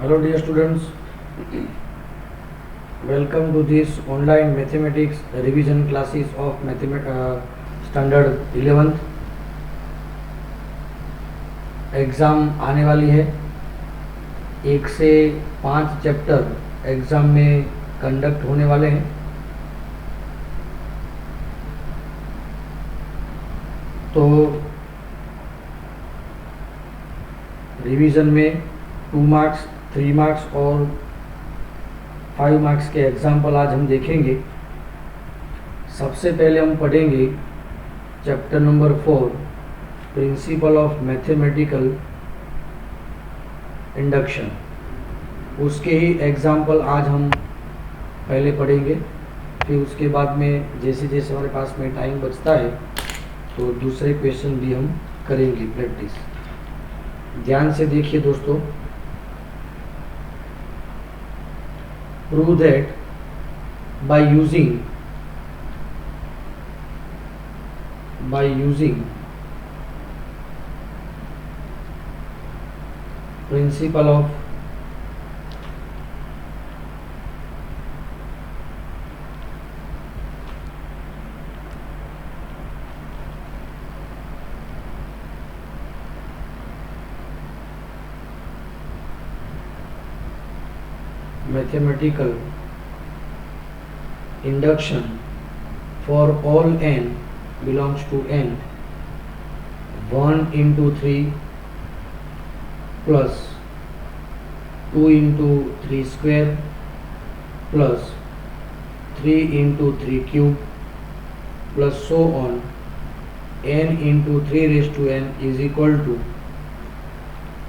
Hello dear students, welcome to this online mathematics revision classes of standard 11th. Exam आने वाली है। 1 से 5 chapter exam में conduct होने वाले हैं। तो रिवीजन में 2 मार्क्स, 3 मार्क्स और 5 मार्क्स के एग्जाम्पल आज हम देखेंगे। सबसे पहले हम पढ़ेंगे chapter number 4 principle of mathematical induction. उसके ही एग्जाम्पल आज हम पहले पढ़ेंगे, फिर उसके बाद में जैसे जैसे हमारे पास में टाइम बचता है तो दूसरे क्वेश्चन भी हम करेंगे प्रैक्टिस। ध्यान से देखिए दोस्तों। Prove that by using principle of mathematical induction for all n belongs to n, 1 into 3 plus 2 into 3 square plus 3 into 3 cube plus so on, n into 3 raised to n is equal to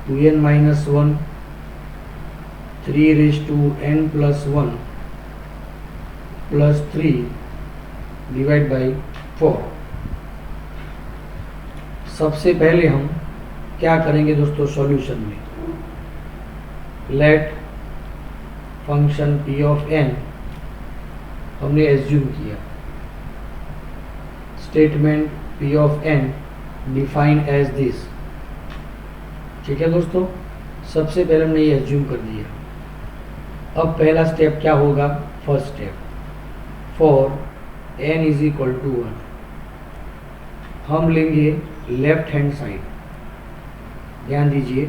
2n minus 1, 3 raised to n plus 1 plus 3 divide by 4। सबसे पहले हम क्या करेंगे दोस्तों solution में, let function p of n हमने assume किया, statement p of n define as this. ठीक है दोस्तों, सबसे पहले हमने ये एज्यूम कर दिया। अब पहला स्टेप क्या होगा, first step, for n is equal to 1 हम लेंगे लेफ्ट हैंड साइड। ध्यान दीजिए,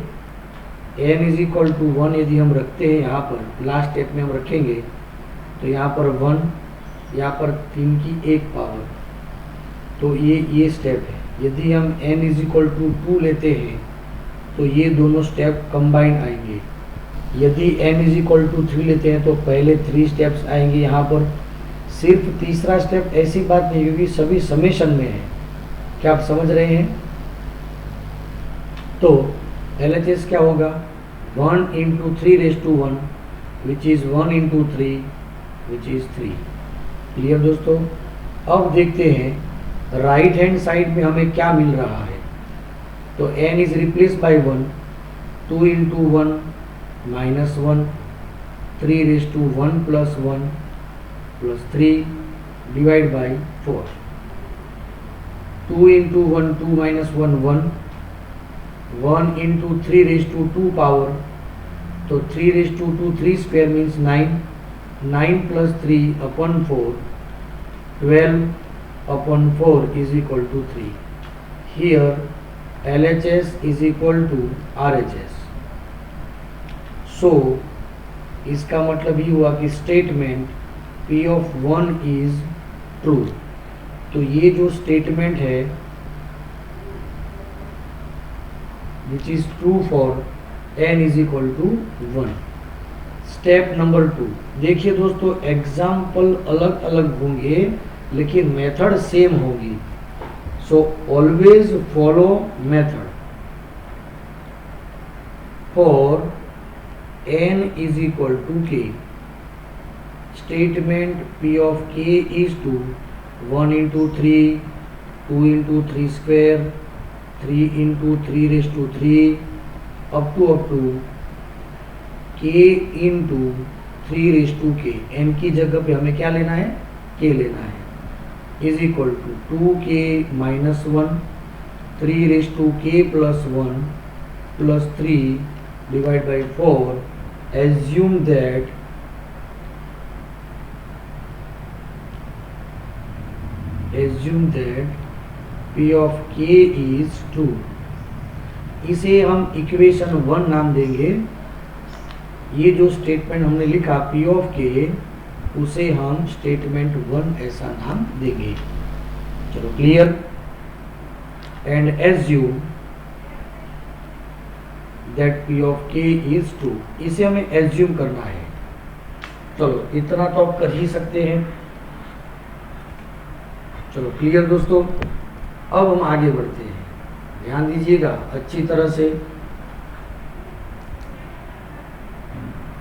n इज इक्वल टू 1 यदि हम रखते हैं यहाँ पर, लास्ट स्टेप में हम रखेंगे तो यहाँ पर 1, यहाँ पर 3 की 1 पावर, तो ये स्टेप है। यदि हम n इज इक्वल टू 2 लेते हैं तो ये दोनों स्टेप कंबाइन आएंगे। यदि n इज इक्वल टू 3 लेते हैं तो पहले 3 स्टेप्स आएंगे यहाँ पर। सिर्फ तीसरा स्टेप ऐसी बात नहीं, क्योंकि सभी समेशन में है। क्या आप समझ रहे हैं? तो LHS क्या होगा, 1 into 3 raise to 1 which is 1 into 3 which is 3। Clear दोस्तों? अब देखते हैं राइट हैंड साइड में हमें क्या मिल रहा है। तो n is replace by 1, 2 into 1 minus 1, 3 raise to 1 plus 1 plus 3 divide by 4। 2 into 1 2 minus 1 1, 1 into 3 raise to 2 power, तो 3 raise to 2 3 square means 9, 9 plus 3 upon 4, 12 upon 4 is equal to 3। Here LHS is equal to RHS। So इसका मतलब ये हुआ कि statement P of 1 is true. तो ये जो statement है which is true for n is equal to 1। Step number 2 देखिए दोस्तों, एग्जाम्पल अलग अलग होंगे लेकिन मेथड सेम होगी। So always follow method. For n is equal to k, statement P of k is to 1 into 3, 2 into 3 स्क्वेयर, 3 into 3 raise to 3 up to k into 3 raise to k। n की जगह पे हमें क्या लेना है, k लेना है, is equal to 2k minus 1, 3 raise to k plus 1 plus 3 divide by 4 assume that P of k is true। इसे हम इक्वेशन 1 नाम देंगे। ये जो स्टेटमेंट हमने लिखा P of k, उसे हम स्टेटमेंट 1 ऐसा नाम देंगे। चलो clear. And assume that P of k is true, इसे हमें assume करना है। चलो इतना तो आप कर ही सकते हैं। चलो क्लियर दोस्तों। अब हम आगे बढ़ते हैं, ध्यान दीजिएगा अच्छी तरह से।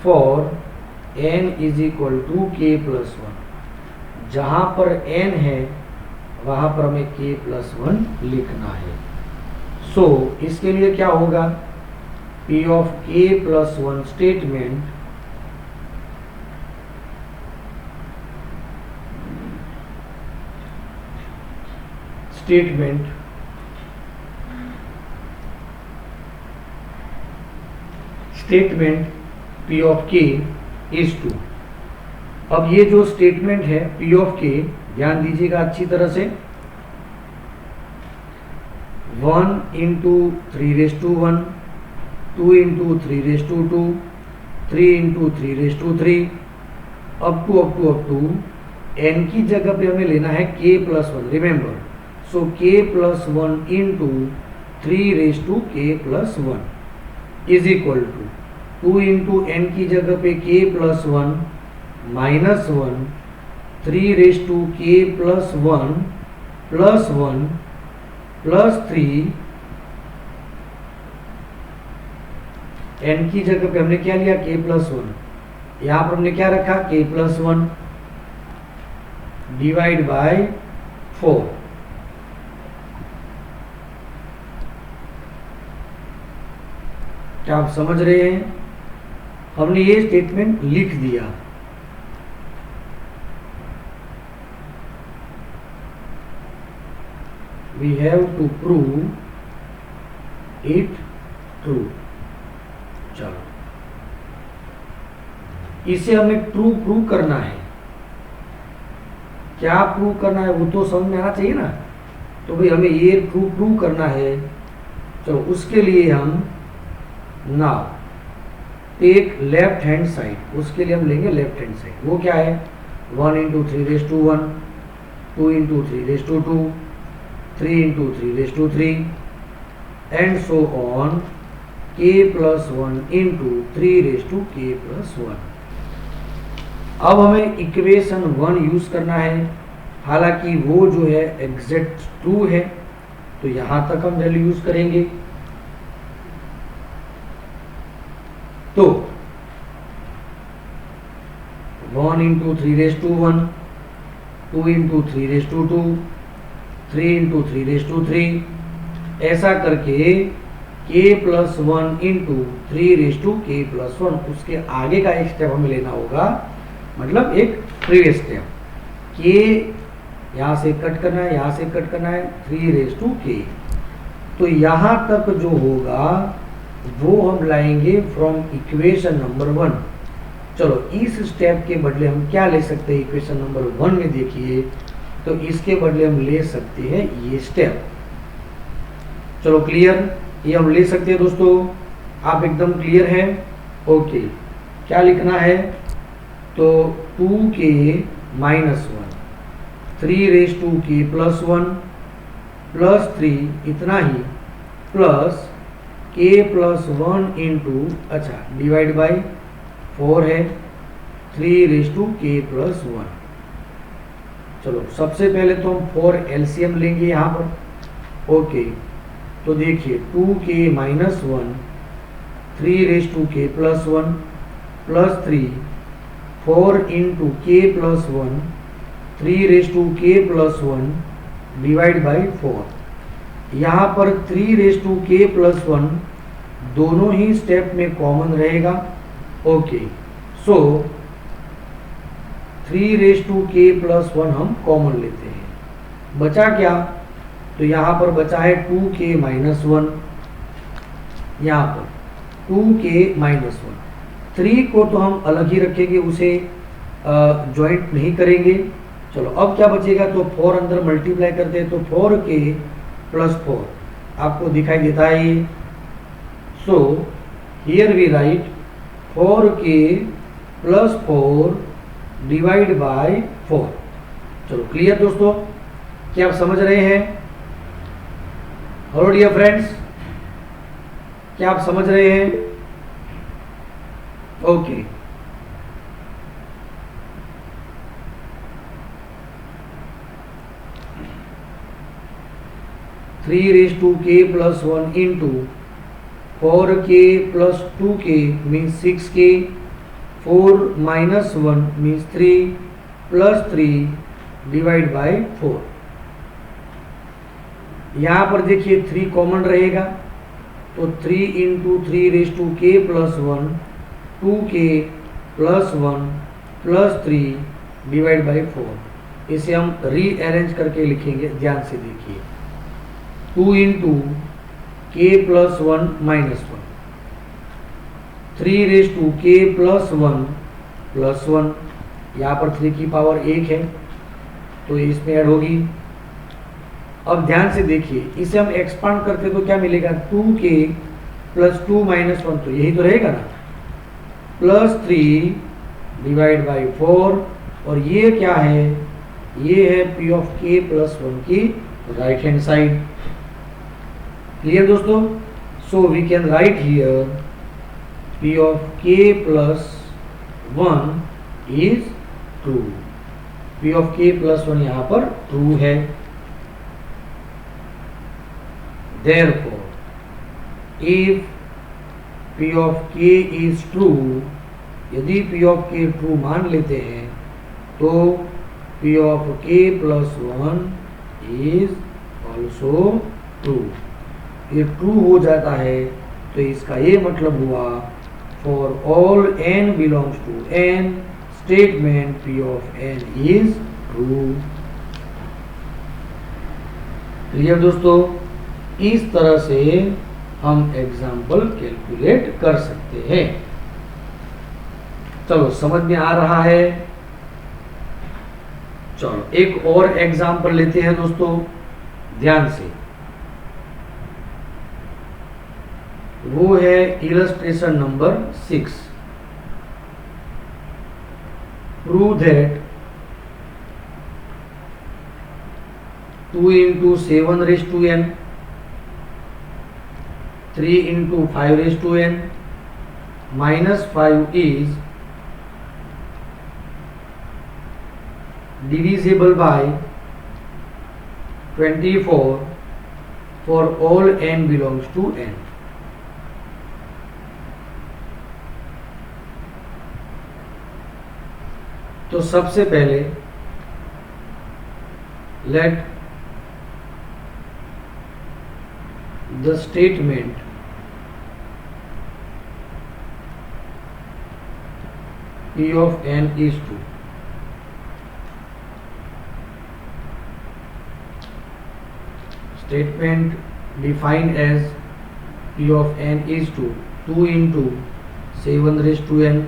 For n is equal to k plus 1, जहां पर n है वहां पर हमें k प्लस 1 लिखना है। सो इसके लिए क्या होगा, P of k plus 1 statement P of k is 2। अब ये जो स्टेटमेंट है P of k, ध्यान दीजिएगा अच्छी तरह से। 1 into 3⁻1, 2 into 3⁻2, 3 into 3⁻3, up to n की जगह पे हमें लेना है k plus 1। Remember, so k plus 1 into 3⁻k plus 1 is equal to 2 into n की जगह पे k plus 1 minus 1, 3⁻k plus 1 plus 1 plus 3, n की जगह पे हमने क्या लिया k प्लस 1, यहां पर हमने क्या रखा k प्लस 1 डिवाइड बाय 4। क्या आप समझ रहे हैं? हमने ये स्टेटमेंट लिख दिया। We have to prove it true। चलो इसे हमें ट्रू प्रूव करना है। क्या प्रूव करना है वो तो समझ में आना चाहिए ना। तो भाई हमें ये ट्रू प्रूव करना है। चलो उसके लिए हम now take left hand side, उसके लिए हम लेंगे लेफ्ट हैंड साइड। वो क्या है, 1 into 3⁻1, 2 into 3⁻2, 3 into 3⁻3 and so on k plus 1 into 3⁻k plus 1। अब हमें इक्वेशन 1 यूज करना है। हालांकि वो जो है एग्जैक्ट ट्रू है, तो यहां तक हम वैल्यू यूज करेंगे। तो 1 इंटू 3⁻1, 2 इंटू 3⁻2, 3 इंटू 3⁻3, ऐसा करके k plus 1 into 3⁻k plus 1, उसके आगे का एक स्टेप हमें लेना होगा, मतलब एक प्रीवियस स्टेप। k यहां से कट करना है, यहां से कट करना है, 3⁻k। तो यहां तक जो होगा वो हम लाएंगे फ्रॉम इक्वेशन नंबर 1। चलो इस स्टेप के बदले हम क्या ले सकते हैं इक्वेशन नंबर 1 में, देखिए तो इसके बदले हम ले सकते हैं ये स्टेप। चलो क्लियर, ये हम ले सकते हैं दोस्तों। आप एकदम क्लियर हैं? ओके, क्या लिखना है, तो 2k minus 1, 3⁻k plus 1 plus 3 इतना ही, प्लस k प्लस 1 इंटू, अच्छा डिवाइड बाई 4 है, 3⁻k प्लस 1। चलो सबसे पहले तो हम 4 एलसीएम लेंगे यहाँ पर। ओके, तो देखिए 2k minus 1, 3⁻k plus 1 plus 3, 4 into k plus 1, 3⁻k plus 1 divide by 4। यहाँ पर 3⁻k प्लस 1 दोनों ही स्टेप में कॉमन रहेगा। ओके, सो 3⁻k प्लस 1 हम कॉमन लेते हैं। बचा क्या, तो यहाँ पर बचा है 2k माइनस 1, यहाँ पर 2k माइनस 1। 3 को तो हम अलग ही रखेंगे, उसे ज्वाइंट नहीं करेंगे। चलो अब क्या बचेगा, तो 4 अंदर मल्टीप्लाई करते हैं तो 4k प्लस 4 आपको दिखाई देता है ये। So here we write 4k plus 4 divide by 4। चलो क्लियर दोस्तों, क्या आप समझ रहे हैं? हेलो डियर फ्रेंड्स, क्या आप समझ रहे हैं? ओके। थ्री रेज टू के plus 1 into 4k plus 2k means 6k, 4 minus 1 means 3 plus 3 divide by 4। यहाँ पर देखिए 3 कॉमन रहेगा तो 3 इंटू 3 रेज टू के plus 1, 2k plus 1 plus 3 divide by 4। इसे हम रीअरेंज करके लिखेंगे, ध्यान से देखिए। 2 इंटू के प्लस 1 माइनस 1, 3 रेज टू के प्लस 1 प्लस 1, यहाँ पर 3 की पावर 1 है तो इसमें ऐड होगी। अब ध्यान से देखिए, इसे हम एक्सपांड करते तो क्या मिलेगा, 2k प्लस 2 माइनस 1, तो यही तो रहेगा ना, प्लस 3 डिवाइड बाई 4। और ये क्या है, ये है p ऑफ k प्लस 1 की राइट हैंड साइड। क्लियर दोस्तों? So we can write here p of k plus 1 is true. p of k plus 1 यहाँ पर ट्रू है। Therefore, if p of k is true, यदि p of k true मान लेते हैं तो p of k plus 1 is also true। ये true हो जाता है तो इसका ये मतलब हुआ for all n belongs to n, statement p of n is true। Clear दोस्तों? इस तरह से हम एग्जाम्पल कैलकुलेट कर सकते हैं। चलो समझ में आ रहा है? चलो एक और एग्जाम्पल लेते हैं दोस्तों, ध्यान से। वो है illustration number 6। Prove that 2 into 7 raise to n, 3 into 5 raised to n minus 5 is divisible by 24 for all n belongs to n। तो सबसे पहले let the statement p of n is true। Statement defined as p of n is true, 2 into 7 raised to n,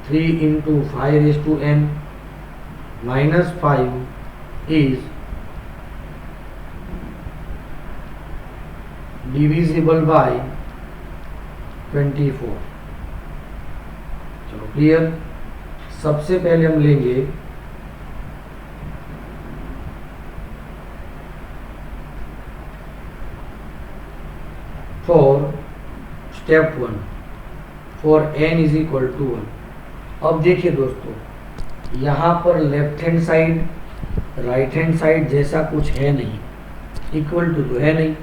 3 into 5 raised to n minus 5 is divisible by 24। चलो clear? सबसे पहले हम लेंगे for step 1 for n is equal to 1। अब देखिए दोस्तों, यहाँ पर left hand side right hand side जैसा कुछ है नहीं, इक्वल टू तो है नहीं,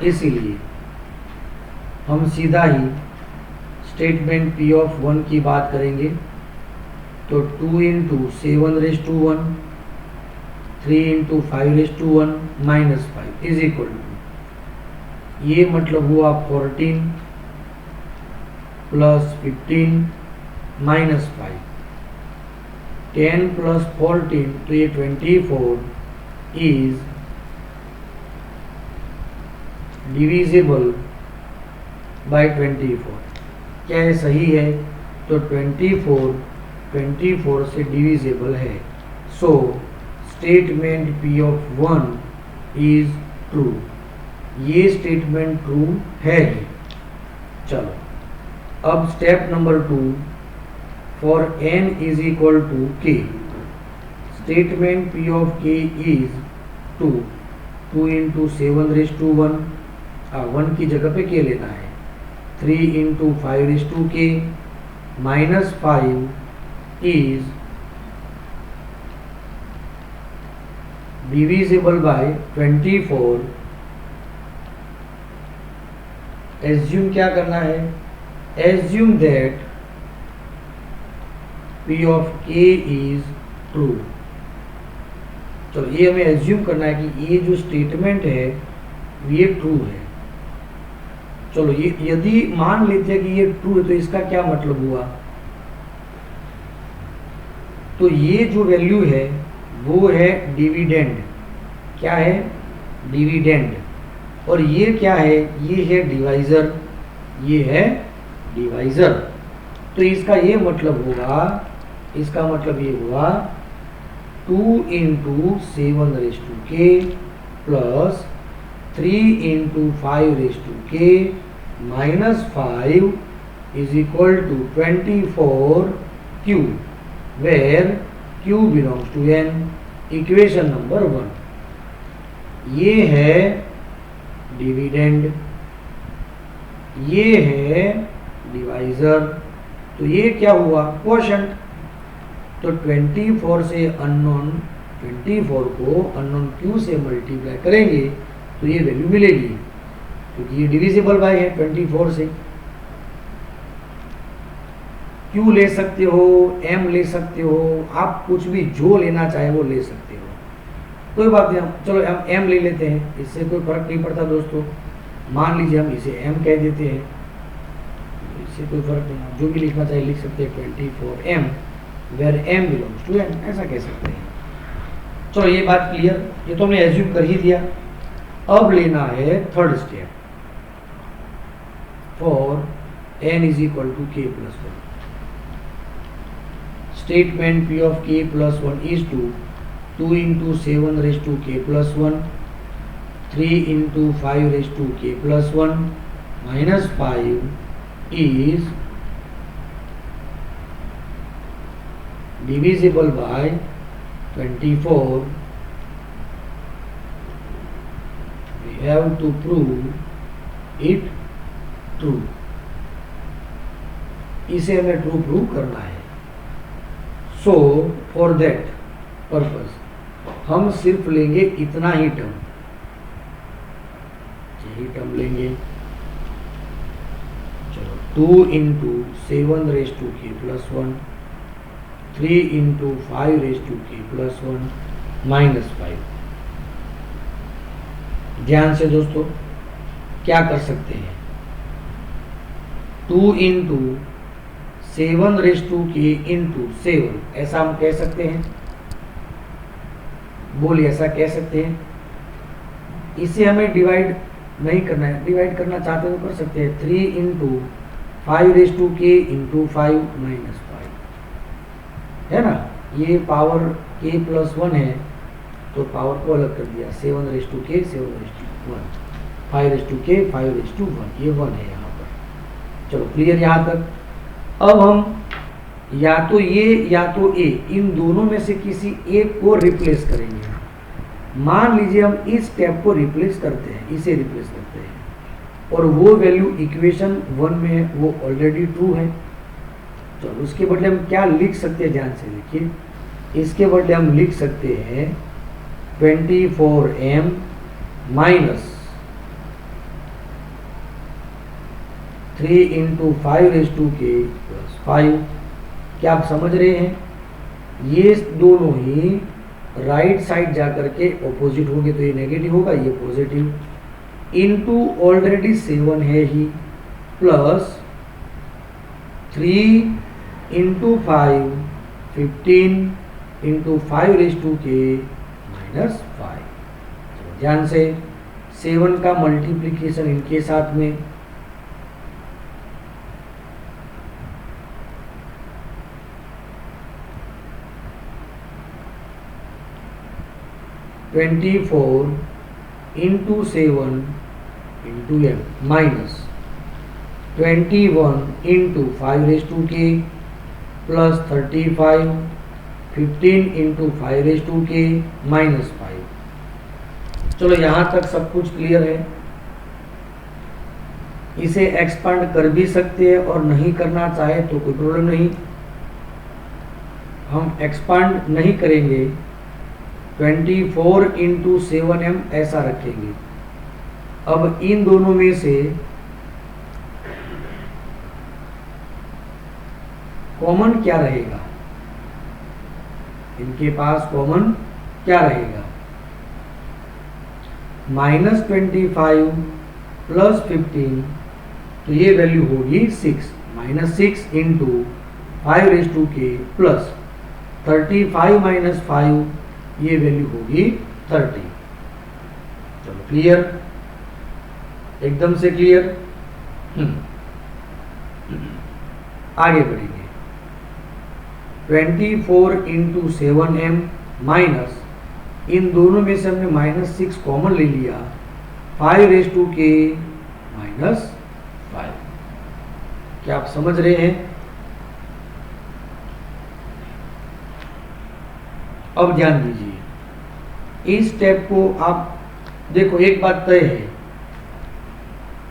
इसीलिए हम सीधा ही स्टेटमेंट p ऑफ 1 की बात करेंगे। तो 2 into 7 raise to 1, 3 into 5 raise to 1 minus 5 is equal to, ये मतलब हुआ 14 प्लस 15 माइनस 5, 10 प्लस 14 तो ये 24 इज डिविजिबल बाय 24। क्या है, सही है। तो 24 से डिविजिबल है। So statement P of 1 is true. ये स्टेटमेंट ट्रू है। चलो अब step number 2, for n is equal to k, statement P of k is 2 into 7⁻1, 1 की जगह पे k लेना है, 3 into 5⁻k minus 5 is divisible by 24। Assume क्या करना है, assume that P of k is true. तो ये हमें एज्यूम करना है कि ये जो स्टेटमेंट है ये ट्रू है। चलो ये यदि मान लेते हैं कि ये ट्रू है तो इसका क्या मतलब हुआ, तो ये जो वैल्यू है वो है डिविडेंड। क्या है, डिविडेंड। और ये क्या है, ये है डिवाइजर, ये है डिवाइजर। तो इसका ये मतलब होगा, इसका मतलब ये हुआ 2 into 7⁻k plus 3 into 5⁻k minus 5 is equal to 24q, where q belongs to n। Equation number 1। ये है डिविडेंड, ये है डिवाइजर, तो ये क्या हुआ, क्वोशंट। तो 24 से अननोन, 24 को अननोन q से मल्टीप्लाई करेंगे तो ये वैल्यू मिलेगी, क्योंकि ये डिविजिबल बाय है 24 से। q ले सकते हो, m ले सकते हो, आप कुछ भी जो लेना चाहे वो ले सकते हो, कोई बात नहीं। चलो हम m ले लेते हैं, इससे कोई फर्क नहीं पड़ता दोस्तों। मान लीजिए हम इसे m कह देते हैं, इससे कोई फर्क नहीं, जो भी लिखना चाहिए लिख सकते हैं 24m, where m belongs to n, ऐसा कह सकते हैं। चलो ये बात क्लियर, ये तो हमने एज्यूम कर ही दिया। अब लेना है third step, for n is equal to k plus 1। Statement P of k plus 1 is 2 into 7⁻k plus 1, 3 into 5⁻k plus 1 minus 5 is divisible by 24। we have to prove it true। इसे हमें true prove करना है। So for that purpose हम सिर्फ लेंगे इतना ही term, यही term लेंगे। चलो 2 into 7⁻k plus 1, 3 into 5⁻k plus 1 minus 5। ध्यान से दोस्तों क्या कर सकते हैं, 2 इंटू 7⁻k इंटू 7, ऐसा हम कह सकते हैं, बोलिए ऐसा कह सकते हैं। इसे हमें डिवाइड नहीं करना है, डिवाइड करना चाहते हो तो कर सकते हैं, 3 इंटू 5⁻k इंटू 5 माइनस 5, है ना। ये पावर k प्लस 1 है तो पावर को अलग कर दिया, 7⁻k 7⁻1, 5⁻k 5⁻1, ये 1 है यहाँ पर। चलो क्लियर यहाँ तक। अब हम या तो ये या तो ए, इन दोनों में से किसी एक को रिप्लेस करेंगे। मान लीजिए हम इस स्टेप को रिप्लेस करते हैं, इसे रिप्लेस करते हैं, और वो वैल्यू इक्वेशन 1 में है, वो ऑलरेडी ट्रू है। तो उसके बदले हम क्या लिख सकते हैं, ध्यान से देखिए, इसके बदले हम लिख सकते हैं 24m minus 3 into 5⁻k plus 5। क्या आप समझ रहे हैं, ये दोनों ही राइट साइड जाकर के ऑपोजिट होंगे, तो ये नेगेटिव होगा, ये पॉजिटिव, इनटू ऑलरेडी 7 है ही, plus 3 into 5 15 into 5⁻k minus 5। ध्यान से 7 का मल्टीप्लीकेशन इनके साथ में 24 into 7 into m minus 21 into 5 plus 35 15 into 5 minus 5। चलो यहाँ तक सब कुछ क्लियर है। इसे एक्सपांड कर भी सकते हैं और नहीं करना चाहे तो कोई प्रॉब्लम नहीं, हम एक्सपांड नहीं करेंगे। 24 इंटू 7m ऐसा रखेंगे। अब इन दोनों में से कॉमन क्या रहेगा, इनके पास कॉमन क्या रहेगा? -25 प्लस 15, तो ये वैल्यू होगी 6, -6 इंटू 5 प्लस 35 माइनस 5, ये वैल्यू होगी 30। चलो क्लियर, एकदम से क्लियर। आगे बढ़ेंगे। 24 इंटू 7m माइनस, इन दोनों में से हमने -6 कॉमन ले लिया, 5 माइनस 5। क्या आप समझ रहे हैं? अब ध्यान दीजिए, इस स्टेप को आप देखो, एक बात तय है,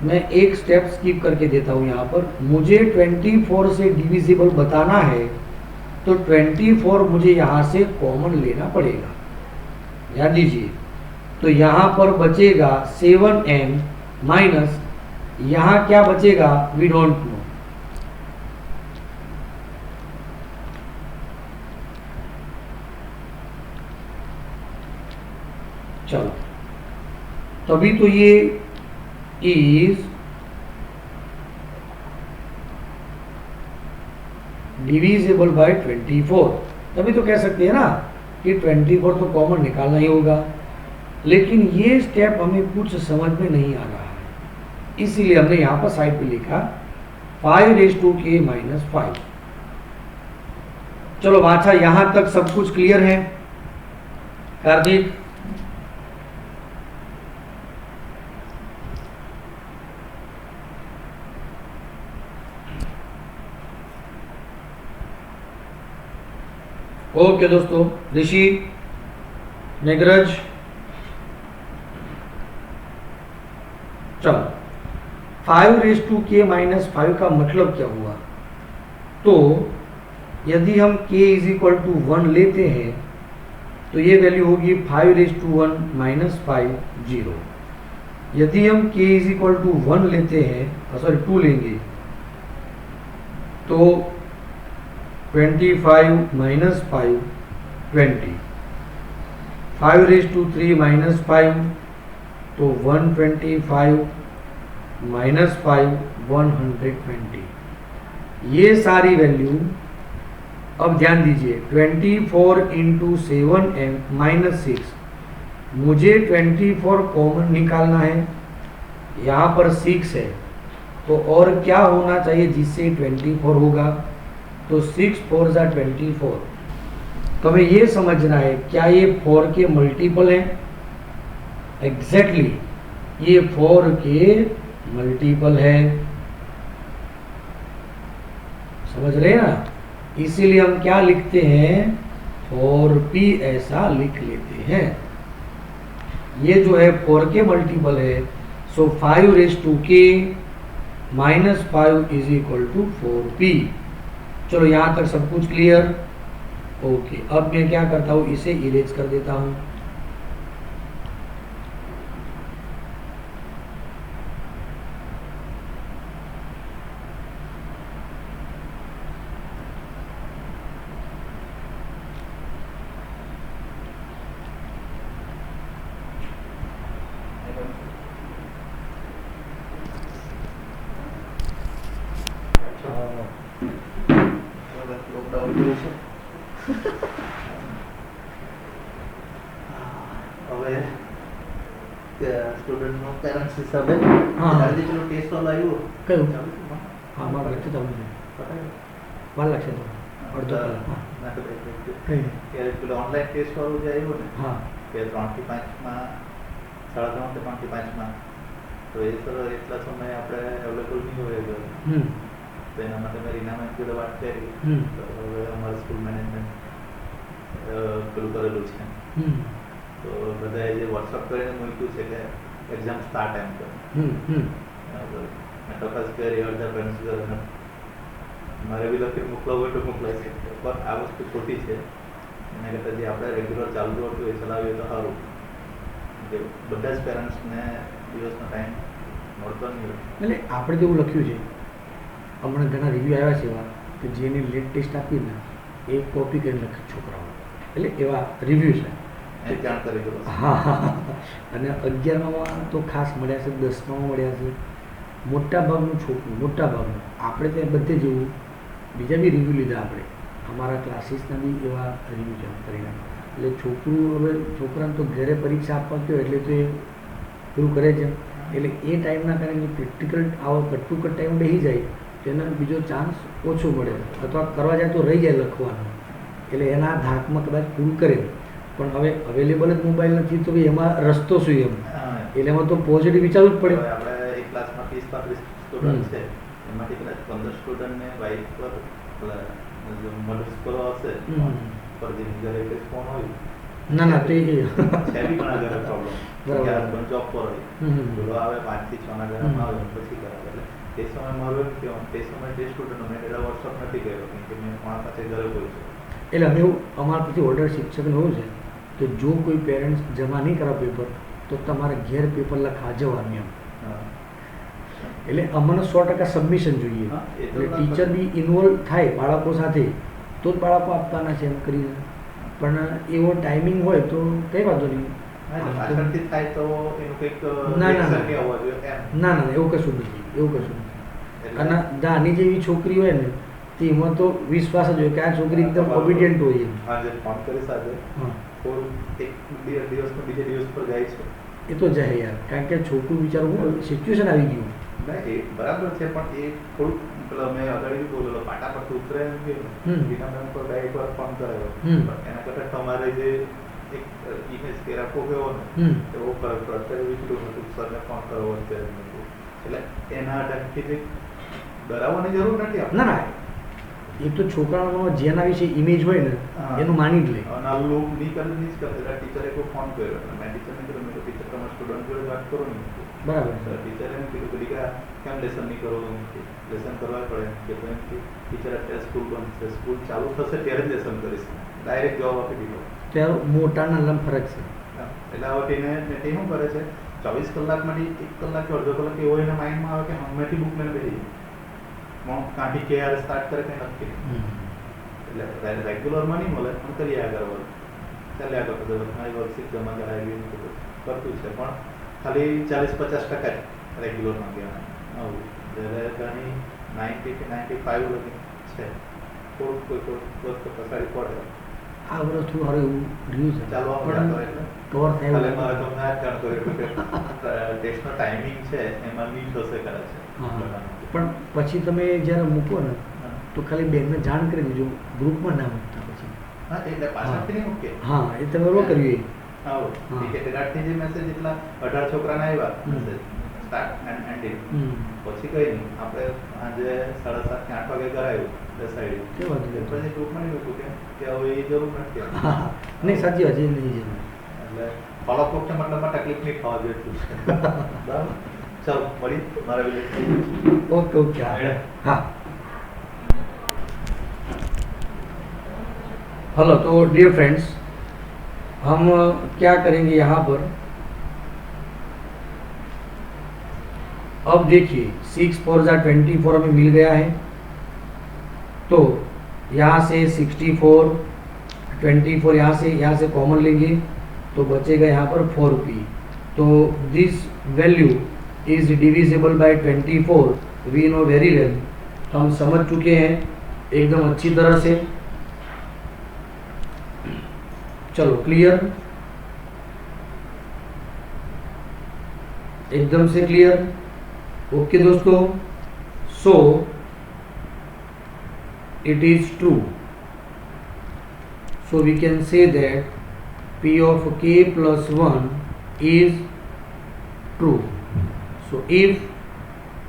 मैं एक स्टेप स्किप करके देता हूं। यहां पर मुझे 24 से डिविजिबल बताना है तो 24 मुझे यहां से कॉमन लेना पड़ेगा। ध्यान दीजिए, तो यहां पर बचेगा 7m माइनस, यहां क्या बचेगा वी डोंट नो। चलो, तभी तो ये इज डिविजिबल बाय 24, तभी तो कह सकते हैं ना कि 24 तो कॉमन निकालना ही होगा। लेकिन ये स्टेप हमें कुछ समझ में नहीं आ रहा है, इसीलिए हमने यहां पर साइड पे लिखा 5 माइनस 5। चलो अच्छा, यहां तक सब कुछ क्लियर है कार्तिक? ओके दोस्तों, ऋषि, मेघरज, चलो 5 माइनस 5 का मतलब क्या हुआ? तो यदि हम k इज इक्वल टू 1 लेते हैं तो ये वैल्यू होगी 5 माइनस 5 0। यदि हम k इज इक्वल टू 1 लेते हैं, सॉरी 2 लेंगे, तो 25 माइनस 5 20, 5 माइनस 5, तो 125 माइनस 5 120। ये सारी वैल्यू, अब ध्यान दीजिए, 24 इंटू 7m माइनस 6, मुझे 24 कॉमन निकालना है, यहाँ पर 6 है, तो और क्या होना चाहिए जिससे 24 होगा? तो 6 4 जा 24। तो हमें ये समझना है, क्या ये 4 के मल्टीपल है? एग्जैक्टली, ये 4 के मल्टीपल है, समझ रहे हैं ना? इसीलिए हम क्या लिखते हैं, 4p ऐसा लिख लेते हैं। ये जो है 4 के मल्टीपल है, so 5 minus 5 is equal to 4p। चलो यहाँ तक सब कुछ क्लियर? ओके, अब मैं क्या करता हूँ, इसे इरेज कर देता हूँ। હવે સ્ટુડન્ટ નો પેરેન્ટ્સ હિસાબે હા. જલ્દી ચલો ટેસ્ટ વાળું આવ્યું કયું? ચાલુ છે? હા, મારે લખી દઉં છે, પતાવ્યું? વાર લાગશે તો અડધો કલાક. હા. ના તો કઈ? ત્યારે પેલું ઓનલાઈન ટેસ્ટ વાળું જે આવ્યું ને હા, કે 3 થી 5 માં 3:30 થી 5 થી 5 માં તો એ તો એટલા સમય આપણે અવેલેબલ નહીં હોય ઘરે. હમ તો એના માટે મેં રીના મેમ જોડે વાત કરી. હમ તો હવે અમારું સ્કૂલ મેનેજમેન્ટ પેલું કરેલું છે. હમ તો બધાએ જે વોટ્સઅપ કરીને મૂક્યું છે કે એક્ઝામ સ્ટાર્ટ એમ તો હમ મેં તપાસ કરી અડધા પેરેન્ટ્સ ઘરે મારે બી લખી મોકલાવું હોય તો મોકલાય છે, પણ આ વસ્તુ ખોટી છે. એના કરતાં જે આપણે રેગ્યુલર ચાલતું હતું એ ચલાવીએ તો સારું. કે બધા જ પેરેન્ટ્સને દિવસનો ટાઈમ મળતો નહીં હોય. એટલે આપણે તો એવું લખ્યું છે, હમણાં ઘણા રિવ્યૂ આવ્યા છે એવા કે જેને લેટ ટેસ્ટ આપીને એ કોપી કરીને લખે છોકરાઓ, એટલે એવા રિવ્યૂ છે. એ જાણ કરી દો. હા હા અને 11માં તો ખાસ મળ્યા છે, 10માં મળ્યા છે. મોટાભાગનું છોકરું, મોટાભાગનું આપણે ત્યાં બધે જેવું બીજા બી રિવ્યૂ લીધા આપણે, અમારા ક્લાસીસના બી એવા રિવ્યૂ છે પરિણામ. એટલે છોકરું હવે છોકરાને તો ઘરે પરીક્ષા આપવા ગયો એટલે તો એ પેલું કરે છે, એટલે એ ટાઈમના કારણે પ્રેક્ટિકલ આવો કટુકટ ટાઈમ બેસી જાય તો એને બીજો ચાન્સ ઓછો મળે, અથવા કરવા જાય તો રહી જાય લખવાનું, એટલે એના ધાકમાં કદાચ પૂરું કરે. પણ હવે અવેલેબલ જ મોબાઈલ નથી તો ભાઈ એમાં રસ્તો શું એમ, એટલે એમાં તો પોઝિટિવ વિચારવું જ પડે. આપણે એક ક્લાસમાં 30-35 સ્ટુડન્ટ છે, એમાંથી કદાચ 15 સ્ટુડન્ટને બાઇક પર મદદ કરવા હશે પર જે ઘરે કંઈ ફોન હોય ના ના તે છે બી ઘણા ઘરે પ્રોબ્લેમ. બરાબર. હસબન્ડ જોબ પર હોય, બોલો આવે 5 થી 6 ના ઘરમાં આવે પછી કરાવે. એટલે તે સમય મારું એમ કહેવાનું તે સમય જે સ્ટુડન્ટ મેં એટલા વોટ્સઅપ નથી કર્યો કેમ કે મેં મારા પાસે ઘરે કોઈ છું. એટલે અમે એવું અમારા પછી ઓર્ડર શિક્ષકને એવું છે કે જો કોઈ પેરેન્ટ્સ જમા નહીં કરાવે પેપર તો તમારે ઘેર પેપર લખવા જવાનું એમ. એટલે અમને 100% સબમિશન જોઈએ, હા, એ તો એટલે ટીચર બી ઇન્વોલ્વ થાય બાળકો સાથે તો જ બાળકો આપવાના છે એમ કરીને. પણ એવો ટાઈમિંગ હોય તો કંઈ વાંધો નહીં. પાછળથી થાય તો એનું કંઈક ના, ના, reaction બી હોવો જોઈએ એમ. ના ના એવું કશું નથી, એવું કશું નથી. એટલે અને દાની જેવી છોકરી હોય ને તેમાં તો વિશ્વાસ જ હોય કે આ છોકરી એકદમ ઓબિડિયન્ટ હોય એમ. આજે ફોન કરી સાથે હા થોડું એક દિવસનો બીજે દિવસ પર જાય છે. એ તો જાય યાર, કારણ કે છોકરું બિચારું સિચ્યુએશન આવી ગયું. ના એ બરાબર છે પણ એ થોડુંક પેલા મેં અગાડી બોલેલો પાટા પરથી ઉતરે એમ કે બીના મેમ પર બે એકવાર ફોન કરાયો. પણ એના કરતાં તમારે જે એક ઇમેજ કે રાખવો ગયો ને એવો ફરક પડે. અત્યારે વિચારું નથી સરને ફોન કરવો અત્યારે નથી. એટલે એના ટાઈમથી જે ડરાવવાની જરૂર નથી આપણે. ના ના એ તો છોકરાઓનો જેના વિશે ઇમેજ હોય ને હા. એનું માની જ લે. અને આ લોક નહીં કરે નહીં જ કરે. એટલે ટીચરે કોઈ ફોન કર્યો એટલે મેં ટીચરને કીધું મેં ટીચર તમારા સ્ટુડન્ટ જોડે વાત કરો ને. બરાબર છે. ટીચરે એમ કીધું કે દીકરા કેમ લેસન નહીં કરો, લેસન કરવા પડે કે તો એમ કે ટીચર અત્યારે સ્કૂલ બંધ છે, સ્કૂલ ચાલુ થશે ત્યારે જ લેસન કરીશ. ડાયરેક્ટ જવાબ આપી દીધો. ત્યારે મોટા નાના ફરક છે. એટલે હવે તેને તે શું કરે છે 24 કલાકમાંથી 1 કલાક કે અડધો કલાક એવો એના માઇન્ડમાં આવે કે હમણાંથી બુક લઈને બેસી જાય કાંઠી કે યાર સ્ટાર્ટ કરે કંઈ નક્કી નહીં. એટલે રેગ્યુલરમાં નહીં મળે પણ કરીએ આગળ વર્ક ચાલ્યા કરતો હતો. મારી વર્કશીટ જમા કરાવી કરતું છે પણ ખાલી 40-50% જ રેગ્યુલરમાં કહેવાય આવું. જ્યારે ઘણી 90 થી 95 લગી છે. થોડુંક કોઈ વસ્તુ પસાડી પડે. આ વર્ષ થોડું સારું એવું રહ્યું છે, ચાલવા પણ મળે એટલે કવર થાય ખાલી એવું મારે નથી. તમને આ જ જાણ કર્યું કે ટેસ્ટનો ટાઈમિંગ છે એમાં નહીં થશે કદાચ. હા. પણ પછી તમે જ્યારે મૂકો ને તો ખાલી બેનને જાણ કરી દેજો, ગ્રુપમાં ના મૂકતા પછી. હા એટલે પાછળથી નહીં મૂકે. હા એ તમે બરોબર કર્યું એ. આવો હા. ટિકિટ રાતથી જે મેસેજ એટલા 18 છોકરાના આવ્યા મેસેજ સ્ટાર્ટ એન્ડ એન્ડિંગ. પછી કઈ નહીં આપણે સાંજે 7:30 કે 8 વાગે કરાયું બેસાડી. કે વાત છે. પછી ગ્રુપમાં નહીં મૂક્યું કે હવે એ જરૂર નથી. હા નહીં સાચી વાત છે, નહીં જરૂર. એટલે ફોલોઅપ ઓપ્શન મતલબમાં તકલીફ નહીં થવા જોઈએ એટલું છે. બરાબર ચાલો મળી મારે વિલેજ થઈ ગયું. ओके ओके हाँ हाँ हेलो तो डियर फ्रेंड्स हम क्या करेंगे यहाँ पर अब देखिए 6 4 24 हमें मिल गया है तो यहाँ से 64 24 यहाँ से कॉमन लेंगे तो बचेगा यहाँ पर 4 रुपी तो this value is divisible by 24 we know very well हम समझ चुके हैं एकदम अच्छी तरह से चलो क्लियर एकदम से क्लियर ओके दोस्तों so it is true so we can say that P of k plus 1 is true. So if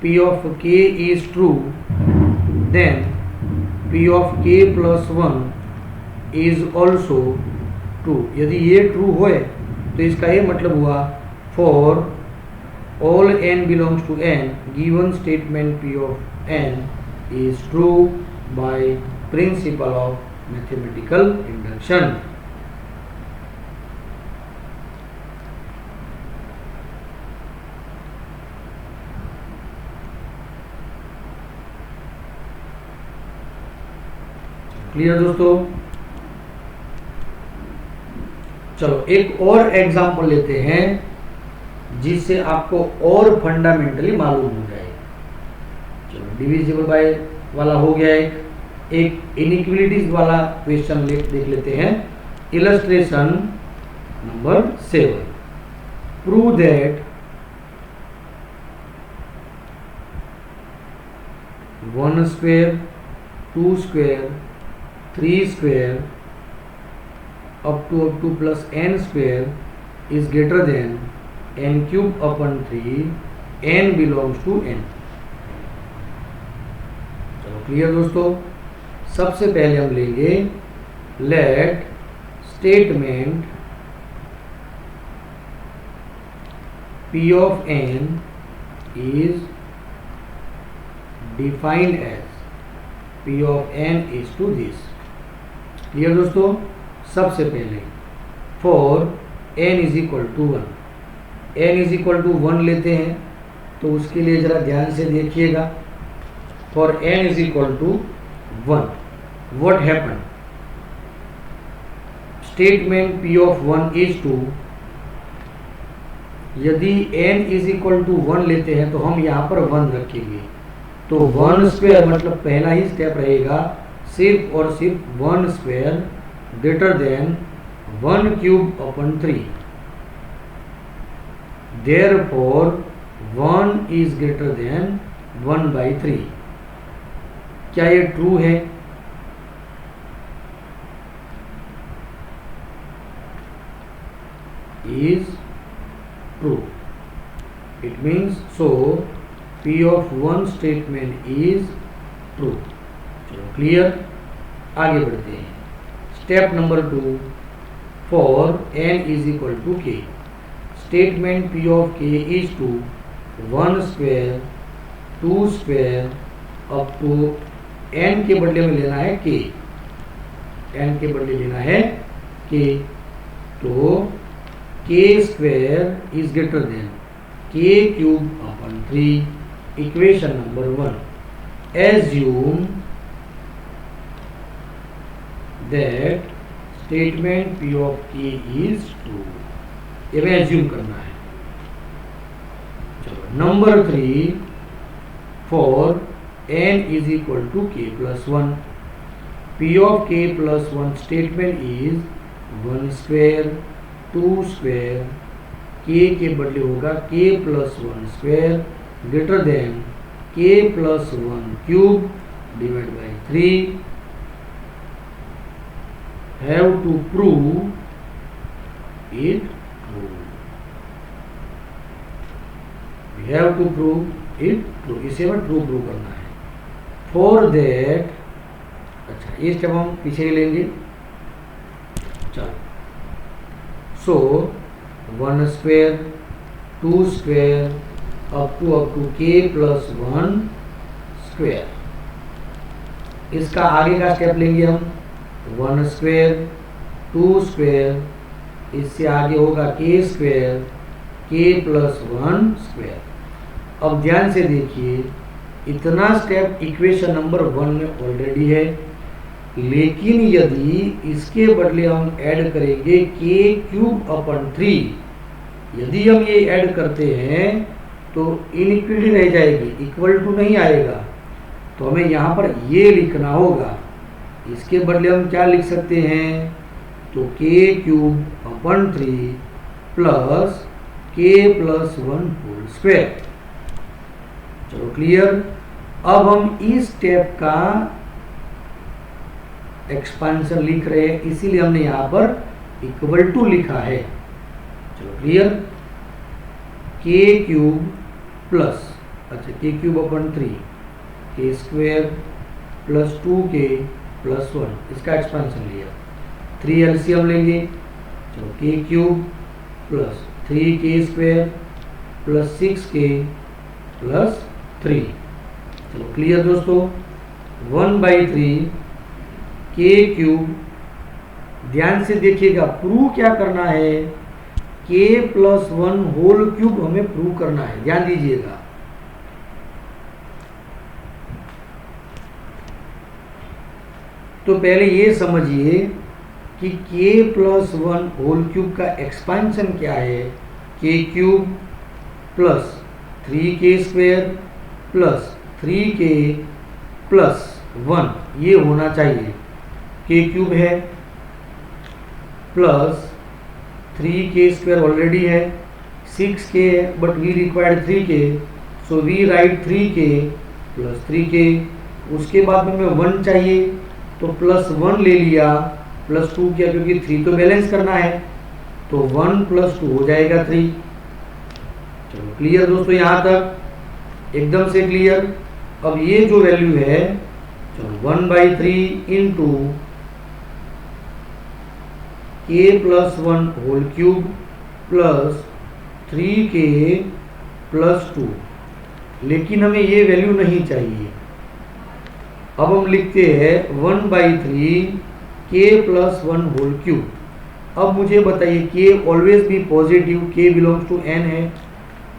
P of k is true, then P of k plus 1 is also true. यदि ये true होए तो इसका ये मतलब हुआ for all n belongs to n, given statement P of n is true by principle of mathematical induction. Clear दोस्तों? चलो एक और एग्जांपल लेते हैं जिससे आपको और फंडामेंटली मालूम हो जाए। चलो डिविजिबल बाय वाला हो गया, एक इनइक्वालिटीज वाला क्वेश्चन देख लेते हैं। Illustration number 7, prove that 1 square 2 square 3 square up to plus n square is greater than n cube upon 3, n belongs to n. चलो क्लियर दोस्तों? सबसे पहले हम लेंगे let statement P of n is defined as P of n is to this. Clear दोस्तों? सबसे पहले for n is equal to 1, n is equal to 1 लेते हैं तो उसके लिए जरा ध्यान से देखिएगा। For n is equal to 1, what happen? Statement P of 1 is to, यदि n इज इक्वल टू 1 लेते हैं तो हम यहाँ पर 1 रखेंगे, तो 1 स्क्वायर मतलब पहला ही स्टेप रहेगा सिर्फ और सिर्फ 1 square greater than 1 cube upon 3. Therefore 1 is greater than 1 by 3. क्या ये ट्रू है? Is true. It means so P of 1 statement is true. चलो क्लियर, आगे बढ़ते हैं। Step number 2, for n is equal to k, statement P of k is to 1 square 2 square up to n के बदले में लेना है k, n के बदले लेना है k, तो k square is greater than k cube upon 3, equation number 1। Assume that statement P of k is true, ये में एज्यूम करना है। चलो number 3, for n is equal to k plus 1, P of k plus 1 statement is 1 square 2 square, k के बदले होगा k plus 1 square greater than k plus 1 cube divide by 3, have to prove it true. We have to prove it true. इसे हमें true prove करना है। For that, अच्छा ये step हम पीछे ही लेंगे। चलो so 1 square 2 square up to k plus 1 square, इसका आगे का स्टेप लेंगे हम 1 स्क्वायर 2 स्क्वायर, इससे आगे होगा k square k plus 1 square. अब ध्यान से देखिए, इतना स्टेप इक्वेशन नंबर 1 में ऑलरेडी है, लेकिन यदि इसके बदले हम ऐड करेंगे k क्यूब अपॉन 3, यदि हम ये ऐड करते हैं तो इनइक्वालिटी रह जाएगी, इक्वल टू नहीं आएगा, तो हमें यहाँ पर ये लिखना होगा। इसके बदले हम क्या लिख सकते हैं, तो k cube upon 3 plus k plus 1 whole square. चलो क्लियर। अब हम इस स्टेप का एक्सपांशन लिख रहे हैं, इसीलिए हमने यहाँ पर इक्वल टू लिखा है। चलो क्लियर। के क्यूब प्लस, अच्छा के क्यूब अपन 3 के स्क्वायर प्लस 2k प्लस 1, इसका एक्सपेंशन लिया। 3 एलसीएम लेंगे। चलो के cube plus 3k square plus 6k plus 3। चलो क्लियर दोस्तों। 1/3 के क्यूब, ध्यान से देखिएगा, प्रूव क्या करना है, k प्लस 1 होल क्यूब हमें प्रूव करना है, ध्यान दीजिएगा। तो पहले ये समझिए कि k प्लस 1 होल क्यूब का एक्सपेंशन क्या है, k cube plus 3k square plus 3k plus 1, ये होना चाहिए। k क्यूब है प्लस 3k स्क्वायर ऑलरेडी है, 6k है but we required 3k, so we write 3k plus 3k। उसके बाद में 1 चाहिए तो प्लस 1 ले लिया, प्लस 2 किया क्योंकि 3 तो बैलेंस करना है, तो 1 प्लस 2 हो जाएगा 3। चलो क्लियर दोस्तों, यहाँ तक एकदम से क्लियर। अब ये जो वैल्यू है, चलो 1/3 into k plus 1 whole cube plus 3k plus 2, लेकिन हमें ये वैल्यू नहीं चाहिए। अब हम लिखते हैं 1/3 k प्लस 1 होल क्यूब। अब मुझे बताइए, k ऑलवेज भी positive, k belongs to n है,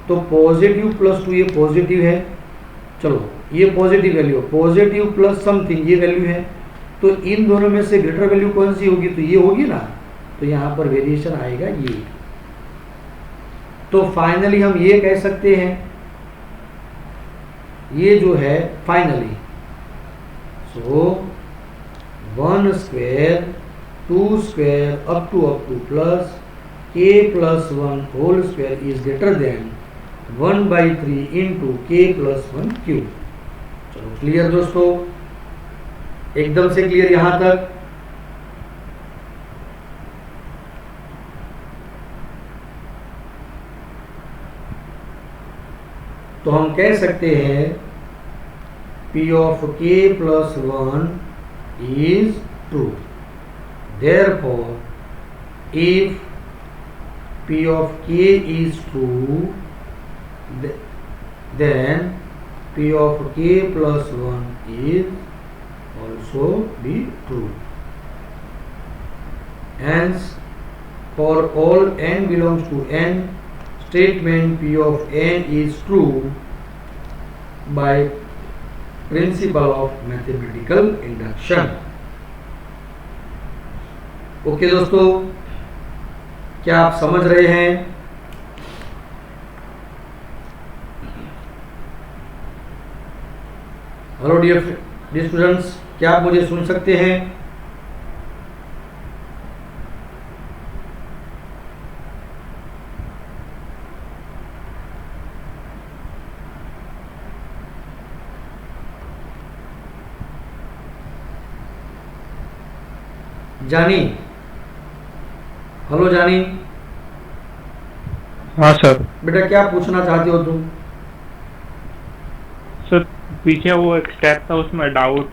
तो पॉजिटिव प्लस 2 ये पॉजिटिव है। चलो ये positive value, positive plus something ये वैल्यू है, तो इन दोनों में से ग्रेटर वैल्यू कौन सी होगी, तो ये होगी ना, तो यहाँ पर वेरिएशन आएगा ये। तो फाइनली हम ये कह सकते हैं, ये जो है finally, so 1 square 2 square up to plus k plus 1 whole square is greater than 1/3 into k plus 1 cube. चलो क्लियर दोस्तों, एकदम से क्लियर यहां तक। तो हम कह सकते हैं P of k plus 1 is true. Therefore, if P of k is true, then P of k plus 1 is also be true. Hence, for all n belongs to n, statement P of n is true by principle of mathematical induction. Okay दोस्तों, क्या आप समझ रहे हैं? Hello dear students, क्या आप मुझे सुन सकते हैं? जानी, हेलो जानी। हाँ सर। बेटा क्या पूछना चाहते हो तुम? सर पीछे वो एक स्टेप था, उसमें डाउट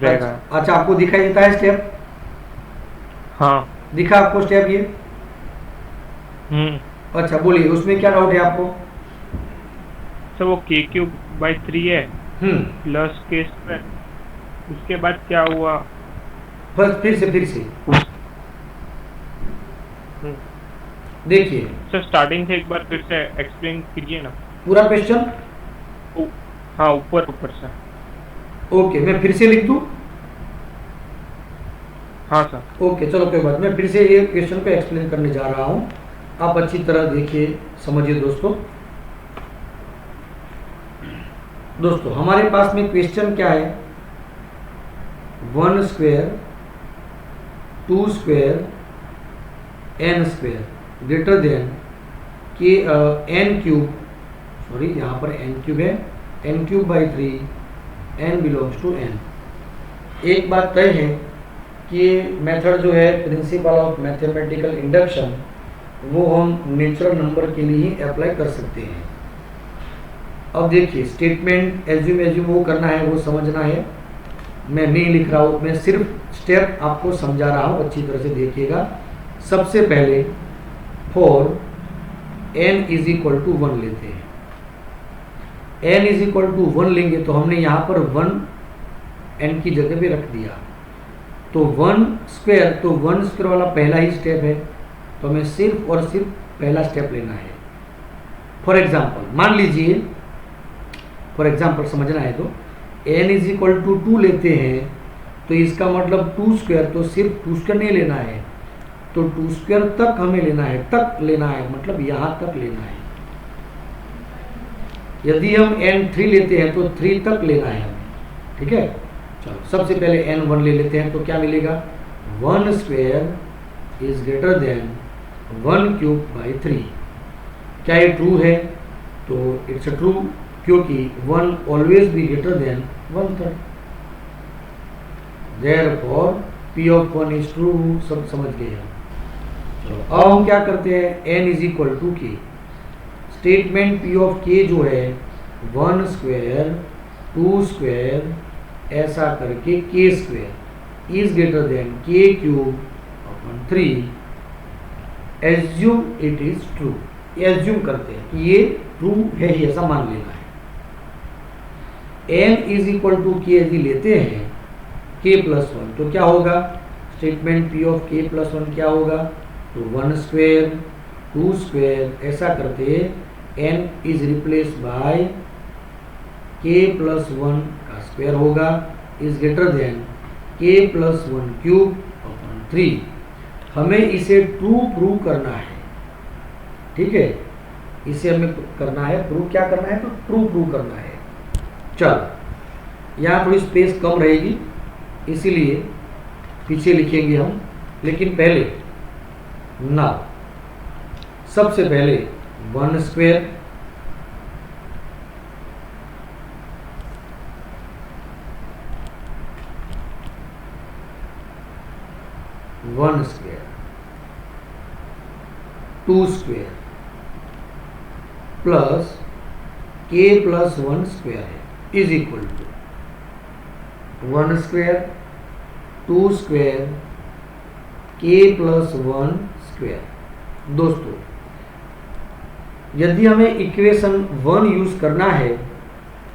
रह रहा है। अच्छा, आपको दिखाई देता है स्टेप? हाँ दिखा आपको स्टेप ये? अच्छा बोलिए, उसमें क्या डाउट है आपको? सर वो k³/3 है प्लस k², उसके बाद क्या हुआ? बस फिर से देखिए सर, स्टार्टिंग से एक बार फिर से एक्सप्लेन कीजिए ना पूरा क्वेश्चन। हाँ, ऊपर से। ओके, मैं फिर से लिख दूं? हाँ सर। ओके चलो कोई बात, मैं फिर से ये क्वेश्चन को एक्सप्लेन करने जा रहा हूं, आप अच्छी तरह देखिए, समझिए दोस्तों। दोस्तों हमारे पास में क्वेश्चन क्या है? 1 square 2 square n square greater then के n क्यूब, सॉरी यहाँ पर n क्यूब है, n³/3 n belongs to n। एक बात तय है कि मेथड जो है प्रिंसिपल ऑफ मैथमेटिकल इंडक्शन वो हम नेचुरल नंबर के लिए ही अप्लाई कर सकते हैं। अब देखिए स्टेटमेंट एज्यूम वो करना है, वो समझना है, मैं नहीं लिख रहा हूँ, मैं सिर्फ स्टेप आपको समझा रहा हूँ, अच्छी तरह से देखिएगा। सबसे पहले for n is equal to 1 लेते हैं। n इज इक्वल टू 1 लेंगे तो हमने यहाँ पर 1 n की जगह पे रख दिया, तो 1 स्क्वायर, तो 1 स्क्वायर वाला पहला ही स्टेप है, तो हमें सिर्फ और सिर्फ पहला स्टेप लेना है। फॉर एग्जाम्पल मान लीजिए, फॉर एग्जाम्पल समझना है तो n इज इक्वल टू 2 लेते हैं, तो इसका मतलब 2 स्क्वायर, तो सिर्फ 2 स्क्वायर नहीं लेना है, तो 2 स्क्वायर तक हमें लेना है, तक लेना है मतलब यहाँ तक लेना है। यदि हम n3 लेते हैं तो 3 तक लेना है हमें, ठीक है। चलो सबसे पहले n1 ले लेते हैं, तो क्या मिलेगा, 1 square is greater then 1 cube by 3। क्या ये ट्रू है, तो इट्स अ ट्रू, क्योंकि 1 always be greater than 1/3। Therefore P of 1 is true. सब समझ गए हम। चलो अब हम क्या करते हैं, n is equal to k, statement P of k जो है 1 स्क्वायर 2 स्क्वायर ऐसा करके k square is greater than k cube upon 3। Assume it is true, assume करते हैं कि ये ट्रू है ही, ऐसा मान लेना है। n is equal to k यदि लेते हैं k प्लस 1, तो क्या होगा, statement P of k plus 1 क्या होगा, तो 1 स्क्वायर 2 स्क्वायर ऐसा करते n is replace by k plus 1 का स्क्वायर होगा is greater than k plus 1 cube upon 3। हमें इसे ट्रू प्रूव करना है, ठीक है, इसे हमें करना है प्रूव, क्या करना है, तो ट्रू प्रूव करना है। चल यहाँ थोड़ी स्पेस कम रहेगी इसीलिए पीछे लिखेंगे हम, लेकिन पहले ना सबसे पहले 1 square one square 2 square plus k plus 1 square है is equal to 1 square 2 square k plus 1 square. दोस्तों यदि हमें इक्वेशन 1 यूज करना है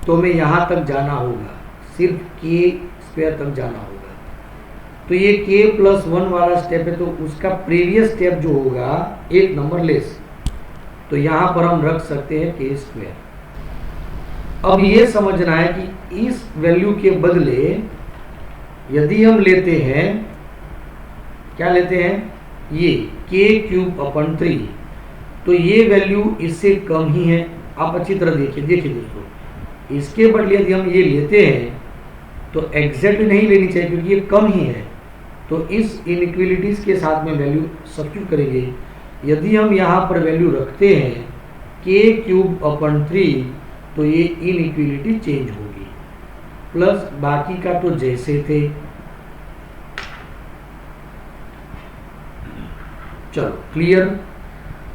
तो हमें यहाँ तक जाना होगा, सिर्फ k स्क्वायर तक जाना होगा। तो ये k प्लस 1 वाला स्टेप है, तो उसका प्रीवियस स्टेप जो होगा एक नंबर लेस, तो यहाँ पर हम रख सकते हैं k स्क्वायर। अब ये समझना है कि इस वैल्यू के बदले यदि हम लेते हैं, क्या लेते हैं, ये k क्यूब अपॉन 3, तो ये वैल्यू इससे कम ही है। आप अच्छी तरह देखिए दोस्तों, इसके बदले यदि हम ये लेते हैं तो एग्जैक्ट नहीं लेनी चाहिए क्योंकि ये कम ही है, तो इस इनइक्वलिटीज के साथ में वैल्यू सब्स्टिट्यूट करेंगे। यदि हम यहाँ पर वैल्यू रखते हैं k क्यूब अपॉन 3, तो ये इनइक्वलिटी चेंज होगी, प्लस बाकी का तो जैसे थे। चलो क्लियर।